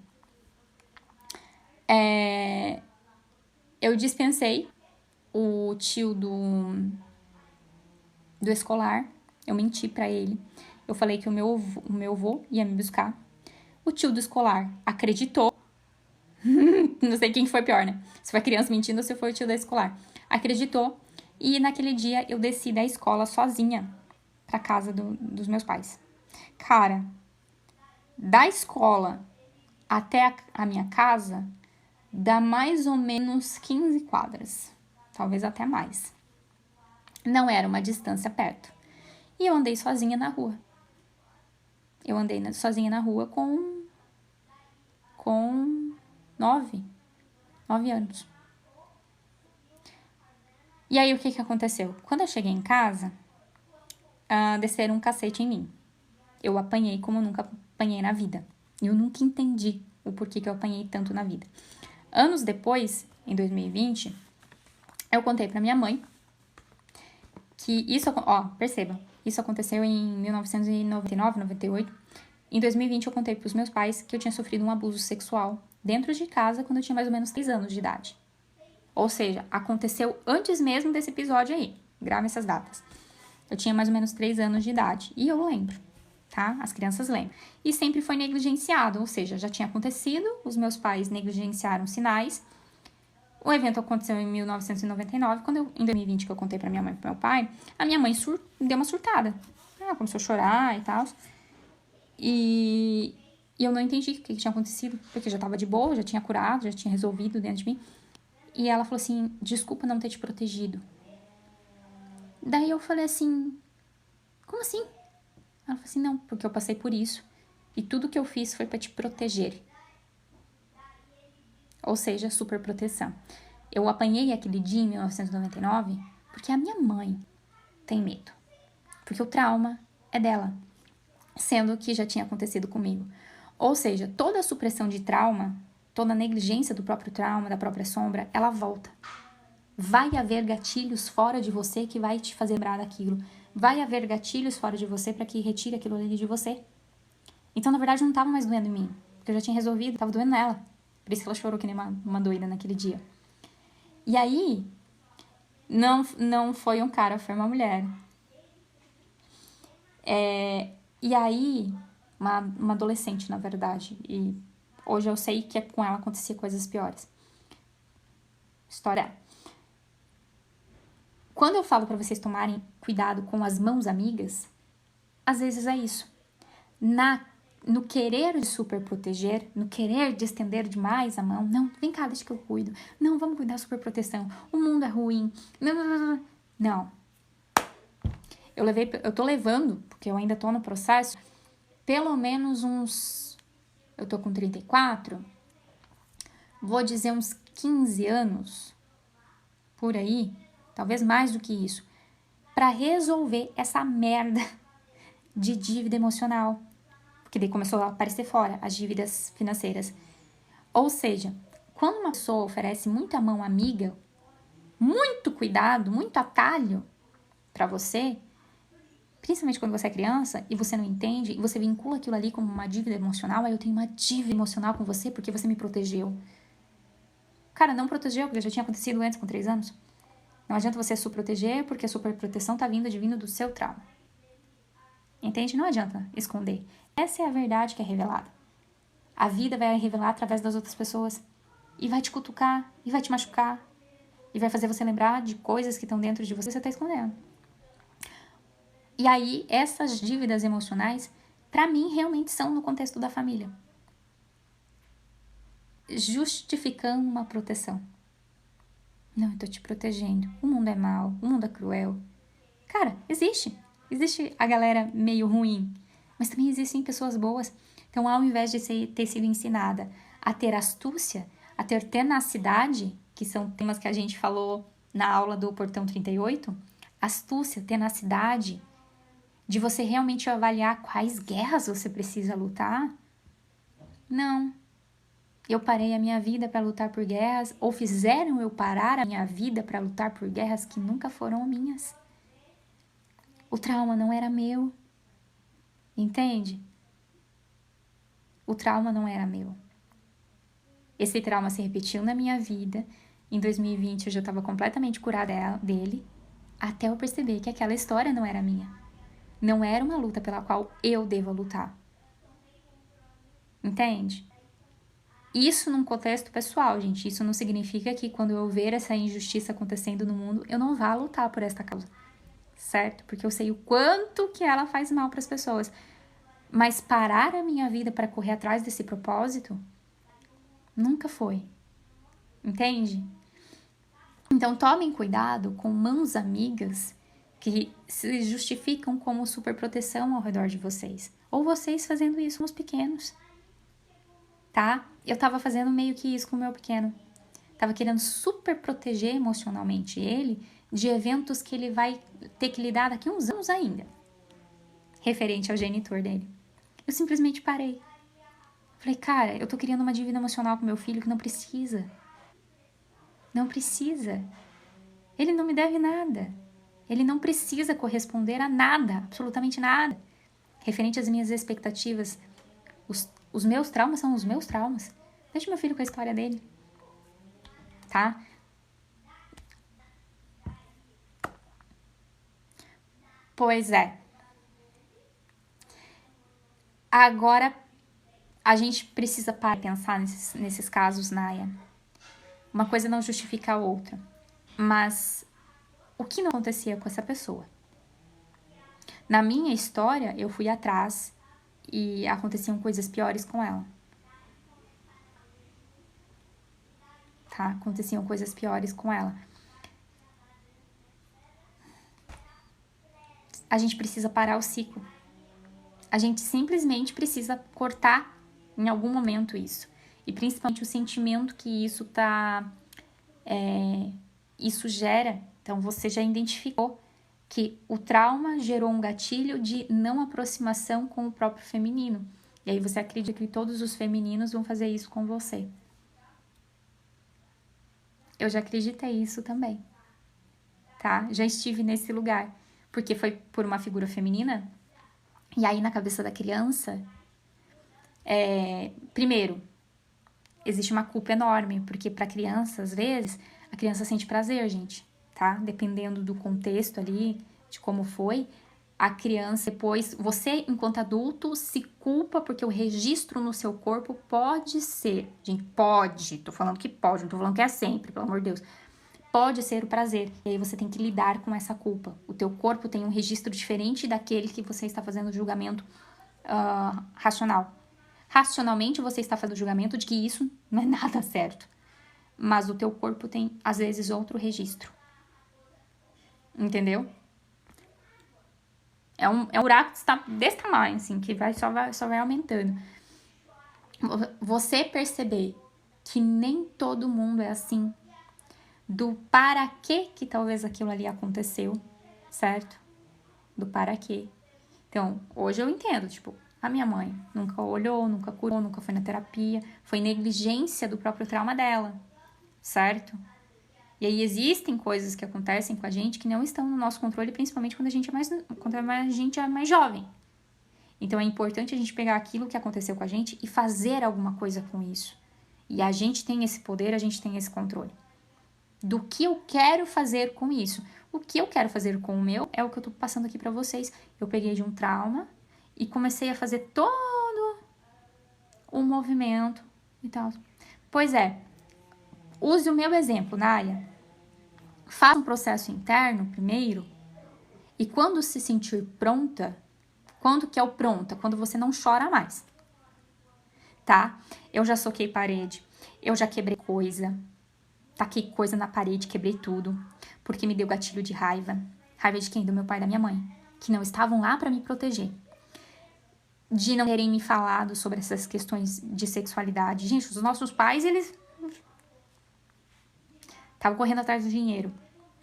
eu dispensei o tio do escolar. Eu menti pra ele. Eu falei que o meu avô ia me buscar. O tio do escolar acreditou. Não sei quem foi pior, né? Se foi a criança mentindo ou se foi o tio da escolar. Acreditou. E naquele dia eu desci da escola sozinha pra casa dos meus pais. Cara, da escola até a minha casa dá mais ou menos 15 quadras. Talvez até mais. Não era uma distância perto. E eu andei sozinha na rua. Eu andei sozinha na rua com 9 anos. E aí, o que aconteceu? Quando eu cheguei em casa, desceram um cacete em mim. Eu apanhei como nunca apanhei na vida. Eu nunca entendi o porquê que eu apanhei tanto na vida. Anos depois, em 2020, eu contei pra minha mãe que isso... perceba, isso aconteceu em 1999, 98. Em 2020, eu contei pros meus pais que eu tinha sofrido um abuso sexual dentro de casa quando eu tinha mais ou menos 3 anos de idade. Ou seja, aconteceu antes mesmo desse episódio aí. Grave essas datas. Eu tinha mais ou menos 3 anos de idade. E eu lembro, tá? As crianças lembram. E sempre foi negligenciado, ou seja, já tinha acontecido, os meus pais negligenciaram sinais. O evento aconteceu em 1999, em 2020 que eu contei pra minha mãe e pro meu pai, a minha mãe deu uma surtada. Ela começou a chorar e tal. E eu não entendi o que tinha acontecido, porque já tava de boa, já tinha curado, já tinha resolvido dentro de mim. E ela falou assim, desculpa não ter te protegido. Daí eu falei assim, como assim? Ela falou assim, não, porque eu passei por isso. E tudo que eu fiz foi pra te proteger. Ou seja, super proteção. Eu apanhei aquele dia em 1999 porque a minha mãe tem medo. Porque o trauma é dela. Sendo que já tinha acontecido comigo. Ou seja, toda a supressão de trauma, toda a negligência do próprio trauma, da própria sombra, ela volta. Vai haver gatilhos fora de você que vai te fazer lembrar daquilo. Vai haver gatilhos fora de você para que retire aquilo ali de você. Então, na verdade, não estava mais doendo em mim. Porque eu já tinha resolvido, estava doendo nela. Por isso que ela chorou que nem uma doida naquele dia. E aí, não foi um cara, foi uma mulher. E aí, uma adolescente, na verdade. E hoje eu sei que com ela acontecia coisas piores. História. Quando eu falo pra vocês tomarem cuidado com as mãos amigas, às vezes é isso. No querer de super proteger, no querer de estender demais a mão, não, vem cá, deixa que eu cuido. Não, vamos cuidar da super proteção. O mundo é ruim. Não. Eu tô levando, porque eu ainda tô no processo, pelo menos eu tô com 34, vou dizer uns 15 anos, por aí, talvez mais do que isso, pra resolver essa merda de dívida emocional. Porque daí começou a aparecer fora as dívidas financeiras. Ou seja, quando uma pessoa oferece muita mão amiga, muito cuidado, muito atalho pra você, principalmente quando você é criança e você não entende, e você vincula aquilo ali como uma dívida emocional, aí eu tenho uma dívida emocional com você porque você me protegeu. Cara, não protegeu, porque já tinha acontecido antes com 3 anos. Não adianta você se proteger, porque a superproteção tá vindo do seu trauma. Entende? Não adianta esconder. Essa é a verdade que é revelada. A vida vai revelar através das outras pessoas. E vai te cutucar, e vai te machucar. E vai fazer você lembrar de coisas que estão dentro de você que você tá escondendo. E aí, essas dívidas emocionais, pra mim, realmente são no contexto da família. Justificando uma proteção. Não, eu tô te protegendo. O mundo é mau, o mundo é cruel. Cara, existe. Existe a galera meio ruim, mas também existem pessoas boas. Então, ao invés de ter sido ensinada a ter astúcia, a ter tenacidade, que são temas que a gente falou na aula do Portão 38, astúcia, tenacidade, de você realmente avaliar quais guerras você precisa lutar? Não. Eu parei a minha vida para lutar por guerras, ou fizeram eu parar a minha vida para lutar por guerras que nunca foram minhas. O trauma não era meu. Entende? O trauma não era meu. Esse trauma se repetiu na minha vida. Em 2020 eu já estava completamente curada dele, até eu perceber que aquela história não era minha. Não era uma luta pela qual eu devo lutar. Entende? Isso num contexto pessoal, gente. Isso não significa que quando eu ver essa injustiça acontecendo no mundo, eu não vá lutar por esta causa. Certo? Porque eu sei o quanto que ela faz mal para as pessoas. Mas parar a minha vida para correr atrás desse propósito, nunca foi. Entende? Então tomem cuidado com mãos amigas que se justificam como superproteção ao redor de vocês. Ou vocês fazendo isso com os pequenos. Tá? Eu tava fazendo meio que isso com o meu pequeno. Tava querendo super proteger emocionalmente ele de eventos que ele vai ter que lidar daqui a uns anos ainda. Referente ao genitor dele. Eu simplesmente parei. Falei, cara, eu tô criando uma dívida emocional com meu filho que não precisa. Não precisa. Ele não me deve nada. Ele não precisa corresponder a nada, absolutamente nada. Referente às minhas expectativas, os meus traumas são os meus traumas. Deixa meu filho com a história dele. Tá? Pois é. Agora, a gente precisa parar e pensar nesses casos, Naya. Uma coisa não justifica a outra. Mas o que não acontecia com essa pessoa? Na minha história, eu fui atrás e aconteciam coisas piores com ela. Tá? Aconteciam coisas piores com ela. A gente precisa parar o ciclo. A gente simplesmente precisa cortar em algum momento isso. E principalmente o sentimento que isso isso gera. Então, você já identificou que o trauma gerou um gatilho de não aproximação com o próprio feminino. E aí você acredita que todos os femininos vão fazer isso com você. Eu já acreditei isso também, tá? Já estive nesse lugar, porque foi por uma figura feminina. E aí, na cabeça da criança, primeiro, existe uma culpa enorme, porque pra criança, às vezes, a criança sente prazer, gente, tá? Dependendo do contexto ali, de como foi, a criança depois, você, enquanto adulto, se culpa porque o registro no seu corpo pode ser, gente, pode, tô falando que pode, não tô falando que é sempre, pelo amor de Deus, pode ser o prazer, e aí você tem que lidar com essa culpa. O teu corpo tem um registro diferente daquele que você está fazendo julgamento racional. Racionalmente, você está fazendo o julgamento de que isso não é nada certo. Mas o teu corpo tem, às vezes, outro registro. Entendeu? É um buraco que está desse tamanho, assim, que só vai aumentando. Você perceber que nem todo mundo é assim, do para que talvez aquilo ali aconteceu, certo? Do para quê. Então, hoje eu entendo, tipo, a minha mãe nunca olhou, nunca curou, nunca foi na terapia, foi negligência do próprio trauma dela, certo? E aí existem coisas que acontecem com a gente que não estão no nosso controle, principalmente quando a gente é mais jovem. Então é importante a gente pegar aquilo que aconteceu com a gente e fazer alguma coisa com isso. E a gente tem esse poder, a gente tem esse controle. Do que eu quero fazer com isso? O que eu quero fazer com o meu é o que eu tô passando aqui pra vocês. Eu peguei de um trauma e comecei a fazer todo o movimento e tal. Pois é, use o meu exemplo, Naya. Faça um processo interno primeiro e quando se sentir pronta, quando que é o pronta? Quando você não chora mais, tá? Eu já soquei parede, eu já quebrei coisa, taquei coisa na parede, quebrei tudo, porque me deu gatilho de raiva. Raiva de quem? Do meu pai e da minha mãe, que não estavam lá pra me proteger. De não terem me falado sobre essas questões de sexualidade. Gente, os nossos pais, eles estavam correndo atrás do dinheiro.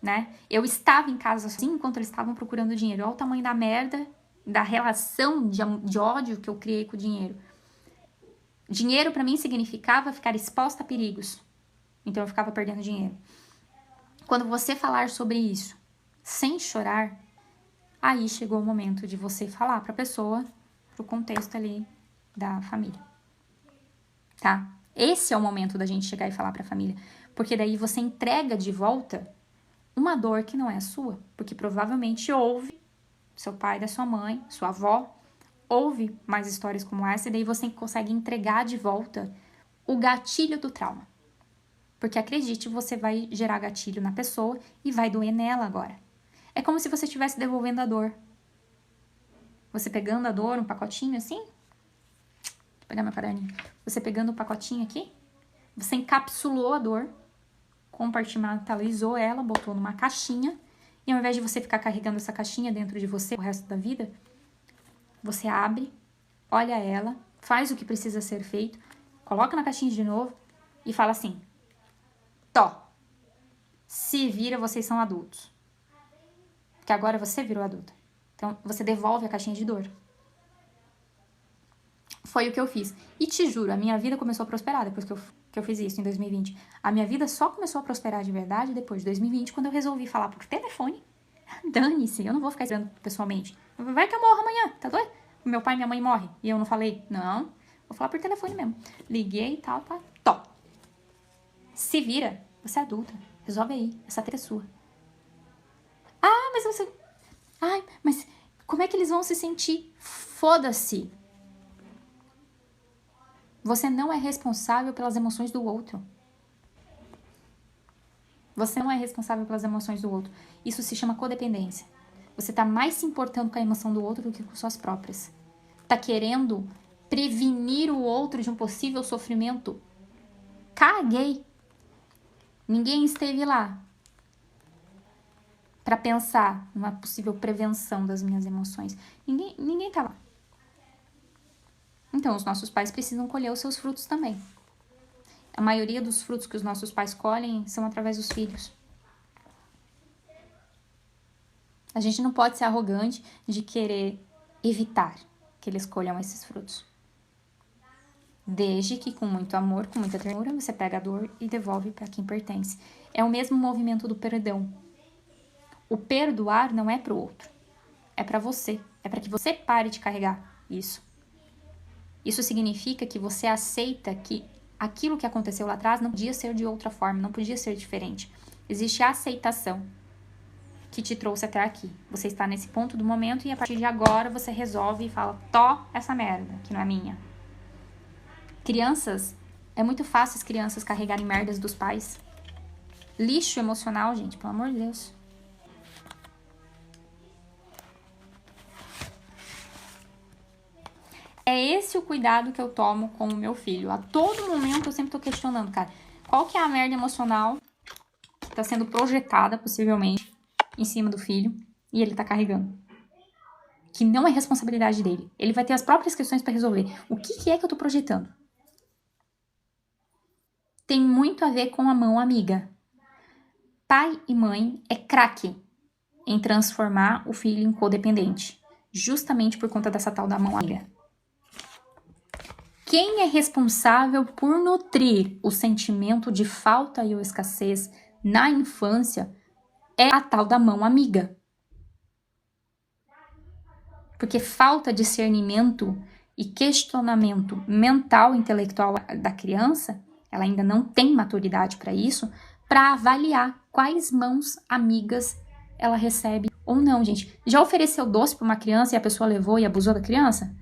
né? Eu estava em casa assim enquanto eles estavam procurando dinheiro. Olha o tamanho da merda, da relação de ódio que eu criei com o dinheiro. Dinheiro para mim significava ficar exposta a perigos. Então eu ficava perdendo dinheiro. Quando você falar sobre isso sem chorar, aí chegou o momento de você falar para a pessoa, pro contexto ali da família, tá? Esse é o momento da gente chegar e falar para a família, porque daí você entrega de volta uma dor que não é sua, porque provavelmente houve seu pai, da sua mãe, sua avó, houve mais histórias como essa, e daí você consegue entregar de volta o gatilho do trauma. Porque acredite, você vai gerar gatilho na pessoa e vai doer nela agora. É como se você estivesse devolvendo a dor. Você pegando a dor, um pacotinho assim. Vou pegar meu caderninho. Você pegando um pacotinho aqui. Você encapsulou a dor. Compartimentalizou ela, botou numa caixinha. E ao invés de você ficar carregando essa caixinha dentro de você o resto da vida, você abre, olha ela, faz o que precisa ser feito, coloca na caixinha de novo e fala assim: Tó, se vira, vocês são adultos. Porque agora você virou adulta. Então, você devolve a caixinha de dor. Foi o que eu fiz. E te juro, a minha vida começou a prosperar depois que eu fiz isso em 2020. A minha vida só começou a prosperar de verdade depois de 2020, quando eu resolvi falar por telefone. Dane-se, eu não vou ficar esperando pessoalmente. Vai que eu morro amanhã, tá doido? Meu pai e minha mãe morrem e eu não falei. Não, vou falar por telefone mesmo. Liguei e tal, tá. Tó. Se vira, você é adulta. Resolve aí, essa treta é sua. Ah, mas você... Ai, mas como é que eles vão se sentir? Foda-se. Você não é responsável pelas emoções do outro. Você não é responsável pelas emoções do outro. Isso se chama codependência. Você tá mais se importando com a emoção do outro do que com suas próprias. Tá querendo prevenir o outro de um possível sofrimento. Caguei. Ninguém esteve lá para pensar numa possível prevenção das minhas emoções. Ninguém tá lá. Então, os nossos pais precisam colher os seus frutos também. A maioria dos frutos que os nossos pais colhem são através dos filhos. A gente não pode ser arrogante de querer evitar que eles colham esses frutos. Desde que com muito amor, com muita ternura, você pega a dor e devolve para quem pertence. É o mesmo movimento do perdão. O perdoar não é para o outro, é para você. É para que você pare de carregar isso. Isso significa que você aceita que aquilo que aconteceu lá atrás não podia ser de outra forma, não podia ser diferente. Existe a aceitação que te trouxe até aqui. Você está nesse ponto do momento e a partir de agora você resolve e fala: Tó essa merda, que não é minha. Crianças, é muito fácil as crianças carregarem merdas dos pais. Lixo emocional, gente, pelo amor de Deus. É esse o cuidado que eu tomo com o meu filho. A todo momento eu sempre tô questionando, cara, qual que é a merda emocional que tá sendo projetada, possivelmente, em cima do filho e ele tá carregando. Que não é responsabilidade dele. Ele vai ter as próprias questões para resolver. O que é que eu tô projetando? Tem muito a ver com a mão amiga. Pai e mãe é craque em transformar o filho em codependente. Justamente por conta dessa tal da mão amiga. Quem é responsável por nutrir o sentimento de falta e ou escassez na infância é a tal da mão amiga. Porque falta discernimento e questionamento mental e intelectual da criança, ela ainda não tem maturidade para isso, para avaliar quais mãos amigas ela recebe ou não, gente. Já ofereceu doce para uma criança e a pessoa levou e abusou da criança?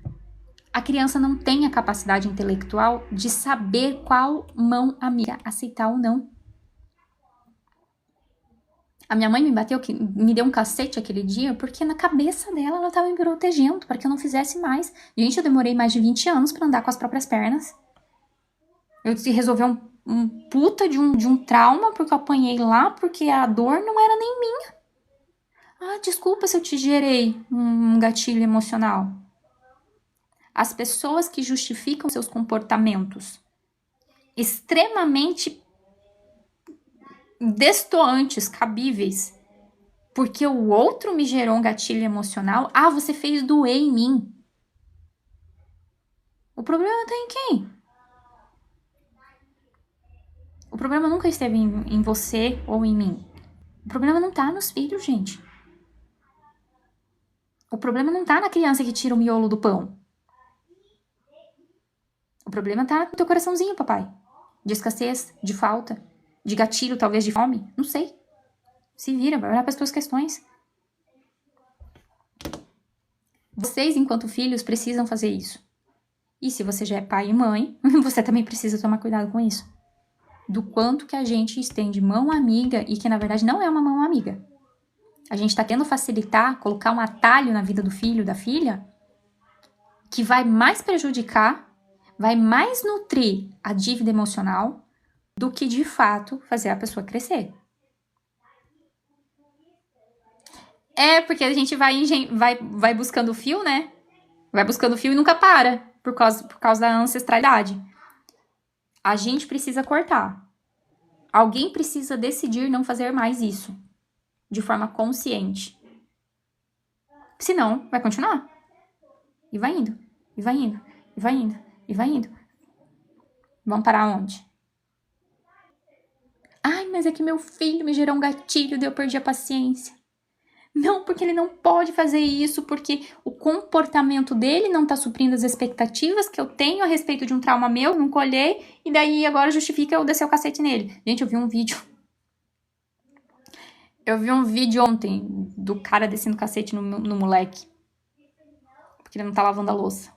A criança não tem a capacidade intelectual de saber qual mão amiga aceitar ou não. A minha mãe me bateu, me deu um cacete aquele dia, porque na cabeça dela ela estava me protegendo para que eu não fizesse mais. Gente, eu demorei mais de 20 anos para andar com as próprias pernas. Eu resolvi um puta de um trauma, porque eu apanhei lá, porque a dor não era nem minha. Ah, desculpa se eu te gerei um gatilho emocional. As pessoas que justificam seus comportamentos extremamente destoantes, cabíveis, porque o outro me gerou um gatilho emocional. Ah, você fez doer em mim. O problema tá em quem? O problema nunca esteve em você ou em mim. O problema não tá nos filhos, gente. O problema não tá na criança que tira o miolo do pão. O problema tá no teu coraçãozinho, papai. De escassez, de falta, de gatilho, talvez de fome. Não sei. Se vira, vai olhar para as tuas questões. Vocês, enquanto filhos, precisam fazer isso. E se você já é pai e mãe, você também precisa tomar cuidado com isso. Do quanto que a gente estende mão amiga e que, na verdade, não é uma mão amiga. A gente está querendo facilitar, colocar um atalho na vida do filho, da filha, que vai mais prejudicar, vai mais nutrir a dívida emocional do que, de fato, fazer a pessoa crescer. É, porque a gente vai buscando o fio, né? Vai buscando o fio e nunca para, por causa da ancestralidade. A gente precisa cortar. Alguém precisa decidir não fazer mais isso, de forma consciente. Senão, vai continuar. E vai indo, e vai indo, e vai indo, e vai indo. Vamos parar onde? Ai, mas é que meu filho me gerou um gatilho, daí eu perdi a paciência. Não, porque ele não pode fazer isso, porque o comportamento dele não tá suprindo as expectativas que eu tenho a respeito de um trauma meu, não colhei, e daí agora justifica eu descer o cacete nele. Gente, eu vi um vídeo ontem do cara descendo o cacete no moleque, porque ele não tá lavando a louça.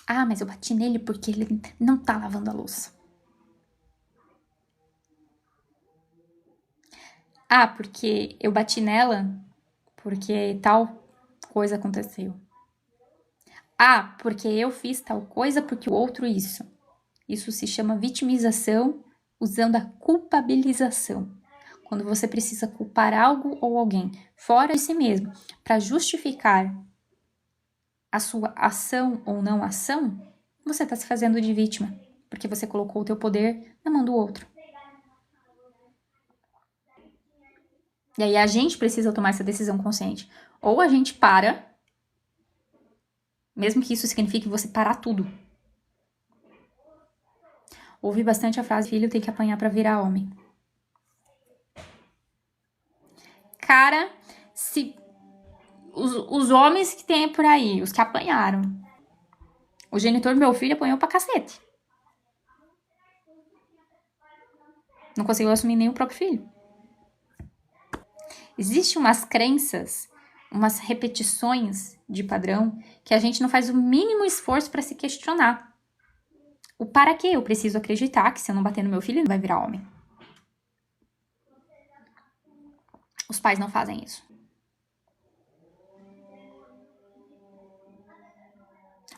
Ah, mas eu bati nele porque ele não tá lavando a louça. Ah, porque eu bati nela porque tal coisa aconteceu. Ah, porque eu fiz tal coisa porque o outro isso. Isso se chama vitimização usando a culpabilização. Quando você precisa culpar algo ou alguém fora de si mesmo para justificar a sua ação ou não ação, você está se fazendo de vítima, porque você colocou o teu poder na mão do outro. E aí a gente precisa tomar essa decisão consciente. Ou a gente para, mesmo que isso signifique você parar tudo. Ouvi bastante a frase, filho tem que apanhar para virar homem. Cara, se os homens que tem por aí, os que apanharam, o genitor do meu filho apanhou pra cacete. Não conseguiu assumir nem o próprio filho. Existem umas crenças, umas repetições de padrão que a gente não faz o mínimo esforço para se questionar. O para quê? Eu preciso acreditar que se eu não bater no meu filho, ele vai virar homem. Os pais não fazem isso.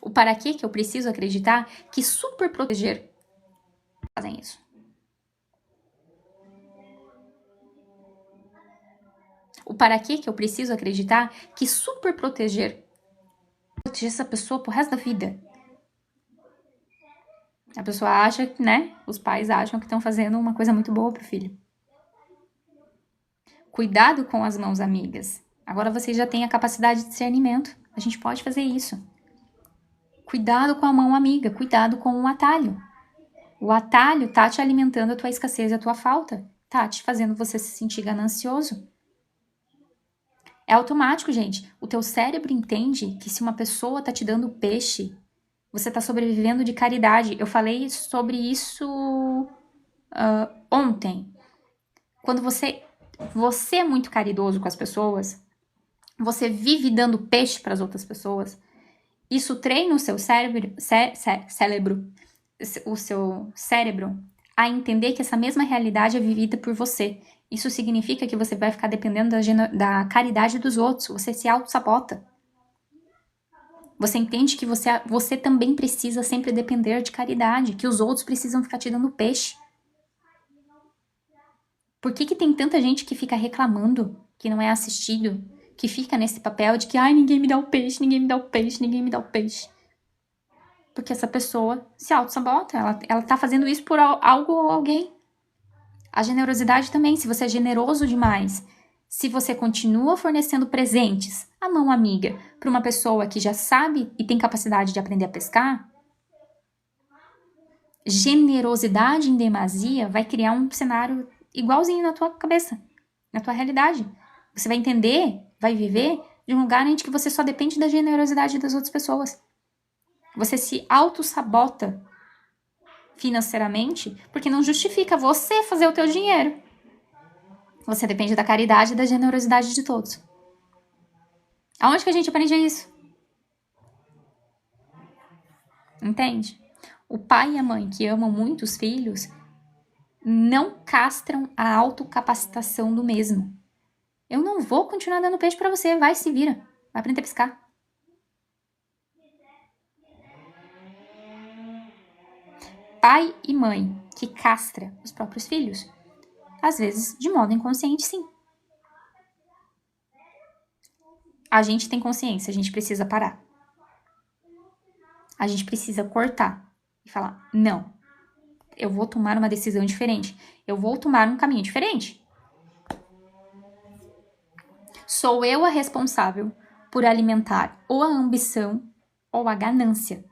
O para quê que eu preciso acreditar que super proteger fazem isso. O para quê que eu preciso acreditar que super proteger essa pessoa pro resto da vida. A pessoa acha, né? Os pais acham que estão fazendo uma coisa muito boa pro filho. Cuidado com as mãos amigas. Agora vocês já têm a capacidade de discernimento. A gente pode fazer isso. Cuidado com a mão amiga. Cuidado com o atalho. O atalho tá te alimentando a tua escassez e a tua falta. Tá te fazendo você se sentir ganancioso. É automático, gente. O teu cérebro entende que se uma pessoa tá te dando peixe, você tá sobrevivendo de caridade. Eu falei sobre isso ontem. Quando você é muito caridoso com as pessoas, você vive dando peixe para as outras pessoas, isso treina o seu cérebro a entender que essa mesma realidade é vivida por você. Isso significa que você vai ficar dependendo da caridade dos outros. Você se auto-sabota. Você entende que você também precisa sempre depender de caridade, que os outros precisam ficar te dando peixe. Por que tem tanta gente que fica reclamando, que não é assistido, que fica nesse papel de que ai, ninguém me dá o peixe, ninguém me dá o peixe, ninguém me dá o peixe? Porque essa pessoa se auto-sabota. Ela tá fazendo isso por algo ou alguém. A generosidade também. Se você é generoso demais, se você continua fornecendo presentes, a mão amiga, para uma pessoa que já sabe e tem capacidade de aprender a pescar, generosidade em demasia vai criar um cenário igualzinho na tua cabeça, na tua realidade. Você vai entender, vai viver de um lugar em que você só depende da generosidade das outras pessoas. Você se auto-sabota financeiramente porque não justifica você fazer o teu dinheiro. Você depende da caridade e da generosidade de todos. Aonde que a gente aprende isso? Entende? O pai e a mãe que amam muito os filhos não castram a autocapacitação do mesmo. Eu não vou continuar dando peixe pra você, vai, se vira. Vai aprender a pescar. Pai e mãe que castra os próprios filhos, às vezes de modo inconsciente, sim. A gente tem consciência, a gente precisa parar. A gente precisa cortar e falar, não, eu vou tomar uma decisão diferente. Eu vou tomar um caminho diferente. Sou eu a responsável por alimentar ou a ambição ou a ganância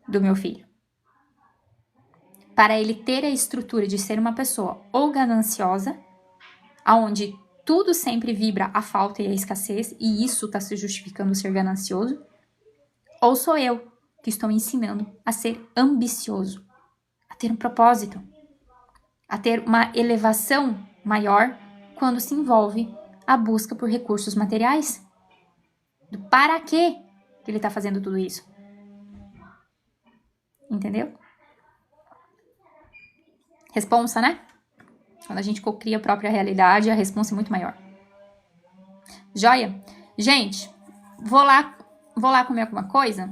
do meu filho. Para ele ter a estrutura de ser uma pessoa ou gananciosa, aonde tudo sempre vibra a falta e a escassez, e isso está se justificando ser ganancioso, ou sou eu que estou ensinando a ser ambicioso, a ter um propósito, a ter uma elevação maior quando se envolve a busca por recursos materiais. Do para quê que ele está fazendo tudo isso? Entendeu? Responsa, né? Quando a gente cocria a própria realidade, a responsa é muito maior. Joia? Gente, vou lá comer alguma coisa.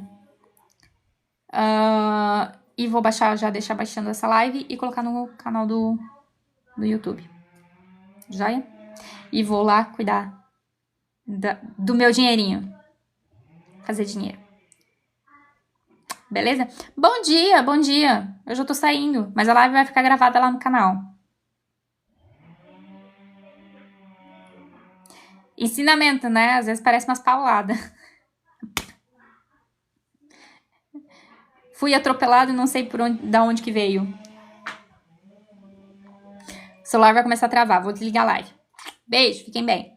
E vou já deixar baixando essa live e colocar no canal do YouTube. Joia? E vou lá cuidar do meu dinheirinho. Fazer dinheiro. Beleza? Bom dia, bom dia. Eu já tô saindo, mas a live vai ficar gravada lá no canal. Ensinamento, né? Às vezes parece umas pauladas. Fui atropelado e não sei da onde que veio. O celular vai começar a travar. Vou desligar a live. Beijo, fiquem bem.